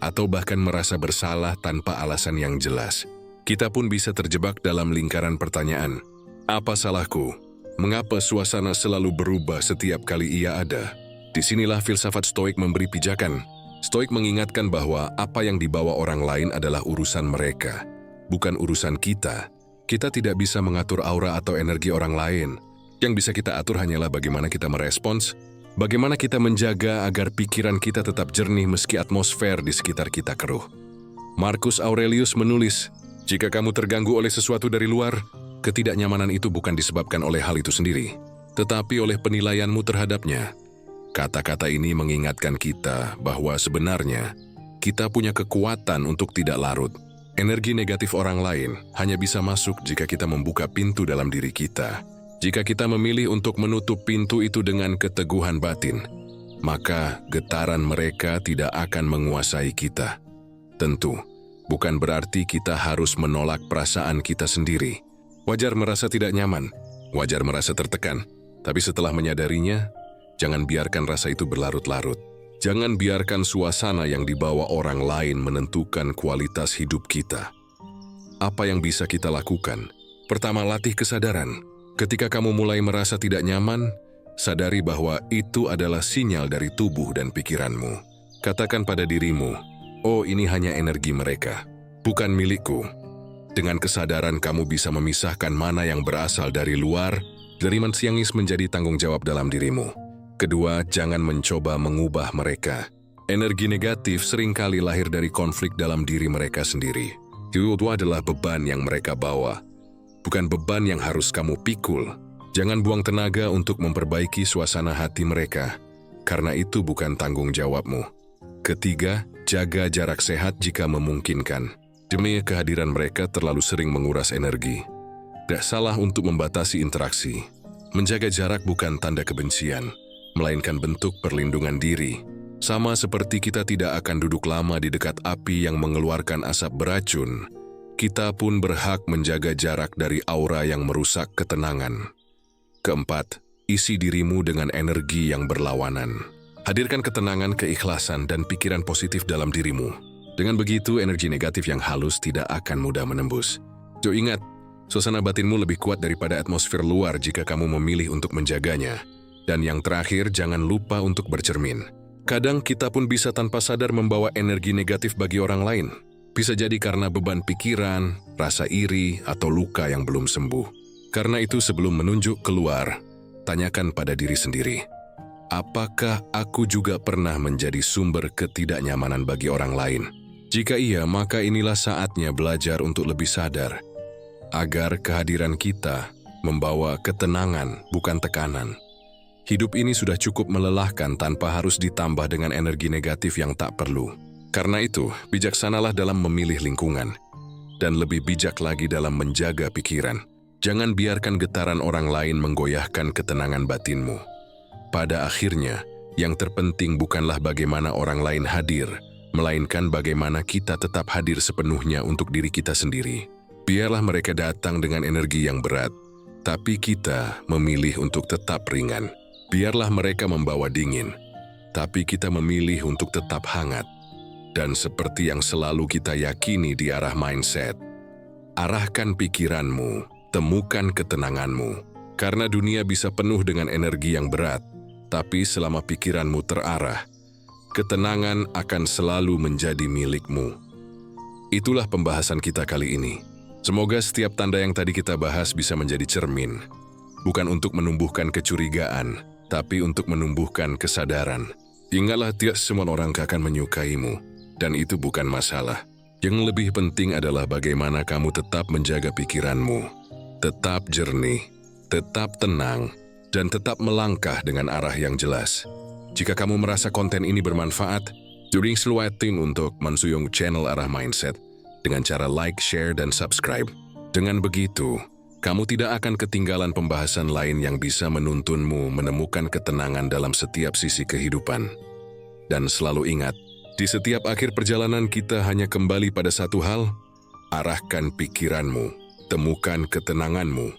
atau bahkan merasa bersalah tanpa alasan yang jelas. Kita pun bisa terjebak dalam lingkaran pertanyaan, apa salahku? Mengapa suasana selalu berubah setiap kali ia ada? Disinilah filsafat Stoik memberi pijakan. Stoik mengingatkan bahwa apa yang dibawa orang lain adalah urusan mereka, bukan urusan kita. Kita tidak bisa mengatur aura atau energi orang lain. Yang bisa kita atur hanyalah bagaimana kita merespons, bagaimana kita menjaga agar pikiran kita tetap jernih meski atmosfer di sekitar kita keruh. Marcus Aurelius menulis, jika kamu terganggu oleh sesuatu dari luar, ketidaknyamanan itu bukan disebabkan oleh hal itu sendiri, tetapi oleh penilaianmu terhadapnya. Kata-kata ini mengingatkan kita bahwa sebenarnya kita punya kekuatan untuk tidak larut. Energi negatif orang lain hanya bisa masuk jika kita membuka pintu dalam diri kita. Jika kita memilih untuk menutup pintu itu dengan keteguhan batin, maka getaran mereka tidak akan menguasai kita. Tentu, bukan berarti kita harus menolak perasaan kita sendiri. Wajar merasa tidak nyaman, wajar merasa tertekan, tapi setelah menyadarinya, jangan biarkan rasa itu berlarut-larut. Jangan biarkan suasana yang dibawa orang lain menentukan kualitas hidup kita. Apa yang bisa kita lakukan? Pertama, latih kesadaran. Ketika kamu mulai merasa tidak nyaman, sadari bahwa itu adalah sinyal dari tubuh dan pikiranmu. Katakan pada dirimu, oh ini hanya energi mereka, bukan milikku. Dengan kesadaran kamu bisa memisahkan mana yang berasal dari luar, dari mensiangis menjadi tanggung jawab dalam dirimu. Kedua, jangan mencoba mengubah mereka. Energi negatif seringkali lahir dari konflik dalam diri mereka sendiri. Itu adalah beban yang mereka bawa, bukan beban yang harus kamu pikul. Jangan buang tenaga untuk memperbaiki suasana hati mereka, karena itu bukan tanggung jawabmu. Ketiga, jaga jarak sehat jika memungkinkan. Demi kehadiran mereka terlalu sering menguras energi. Tidak salah untuk membatasi interaksi. Menjaga jarak bukan tanda kebencian, melainkan bentuk perlindungan diri. Sama seperti kita tidak akan duduk lama di dekat api yang mengeluarkan asap beracun, kita pun berhak menjaga jarak dari aura yang merusak ketenangan. Keempat, isi dirimu dengan energi yang berlawanan. Hadirkan ketenangan, keikhlasan, dan pikiran positif dalam dirimu. Dengan begitu, energi negatif yang halus tidak akan mudah menembus. Ingat, suasana batinmu lebih kuat daripada atmosfer luar jika kamu memilih untuk menjaganya. Dan yang terakhir, jangan lupa untuk bercermin. Kadang kita pun bisa tanpa sadar membawa energi negatif bagi orang lain. Bisa jadi karena beban pikiran, rasa iri, atau luka yang belum sembuh. Karena itu sebelum menunjuk keluar, tanyakan pada diri sendiri. Apakah aku juga pernah menjadi sumber ketidaknyamanan bagi orang lain? Jika iya, maka inilah saatnya belajar untuk lebih sadar. Agar kehadiran kita membawa ketenangan, bukan tekanan. Hidup ini sudah cukup melelahkan tanpa harus ditambah dengan energi negatif yang tak perlu. Karena itu, bijaksanalah dalam memilih lingkungan, dan lebih bijak lagi dalam menjaga pikiran. Jangan biarkan getaran orang lain menggoyahkan ketenangan batinmu. Pada akhirnya, yang terpenting bukanlah bagaimana orang lain hadir, melainkan bagaimana kita tetap hadir sepenuhnya untuk diri kita sendiri. Biarlah mereka datang dengan energi yang berat, tapi kita memilih untuk tetap ringan. Biarlah mereka membawa dingin, tapi kita memilih untuk tetap hangat. Dan seperti yang selalu kita yakini di arah mindset, arahkan pikiranmu, temukan ketenanganmu. Karena dunia bisa penuh dengan energi yang berat, tapi selama pikiranmu terarah, ketenangan akan selalu menjadi milikmu. Itulah pembahasan kita kali ini. Semoga setiap tanda yang tadi kita bahas bisa menjadi cermin. Bukan untuk menumbuhkan kecurigaan, tapi untuk menumbuhkan kesadaran. Ingatlah, tidak semua orang akan menyukaimu. Dan itu bukan masalah. Yang lebih penting adalah bagaimana kamu tetap menjaga pikiranmu, tetap jernih, tetap tenang, dan tetap melangkah dengan arah yang jelas. Jika kamu merasa konten ini bermanfaat, Juring seluatin untuk mensuyung channel Arah Mindset dengan cara like, share, dan subscribe. Dengan begitu, kamu tidak akan ketinggalan pembahasan lain yang bisa menuntunmu menemukan ketenangan dalam setiap sisi kehidupan. Dan selalu ingat, di setiap akhir perjalanan kita hanya kembali pada satu hal, arahkan pikiranmu, temukan ketenanganmu,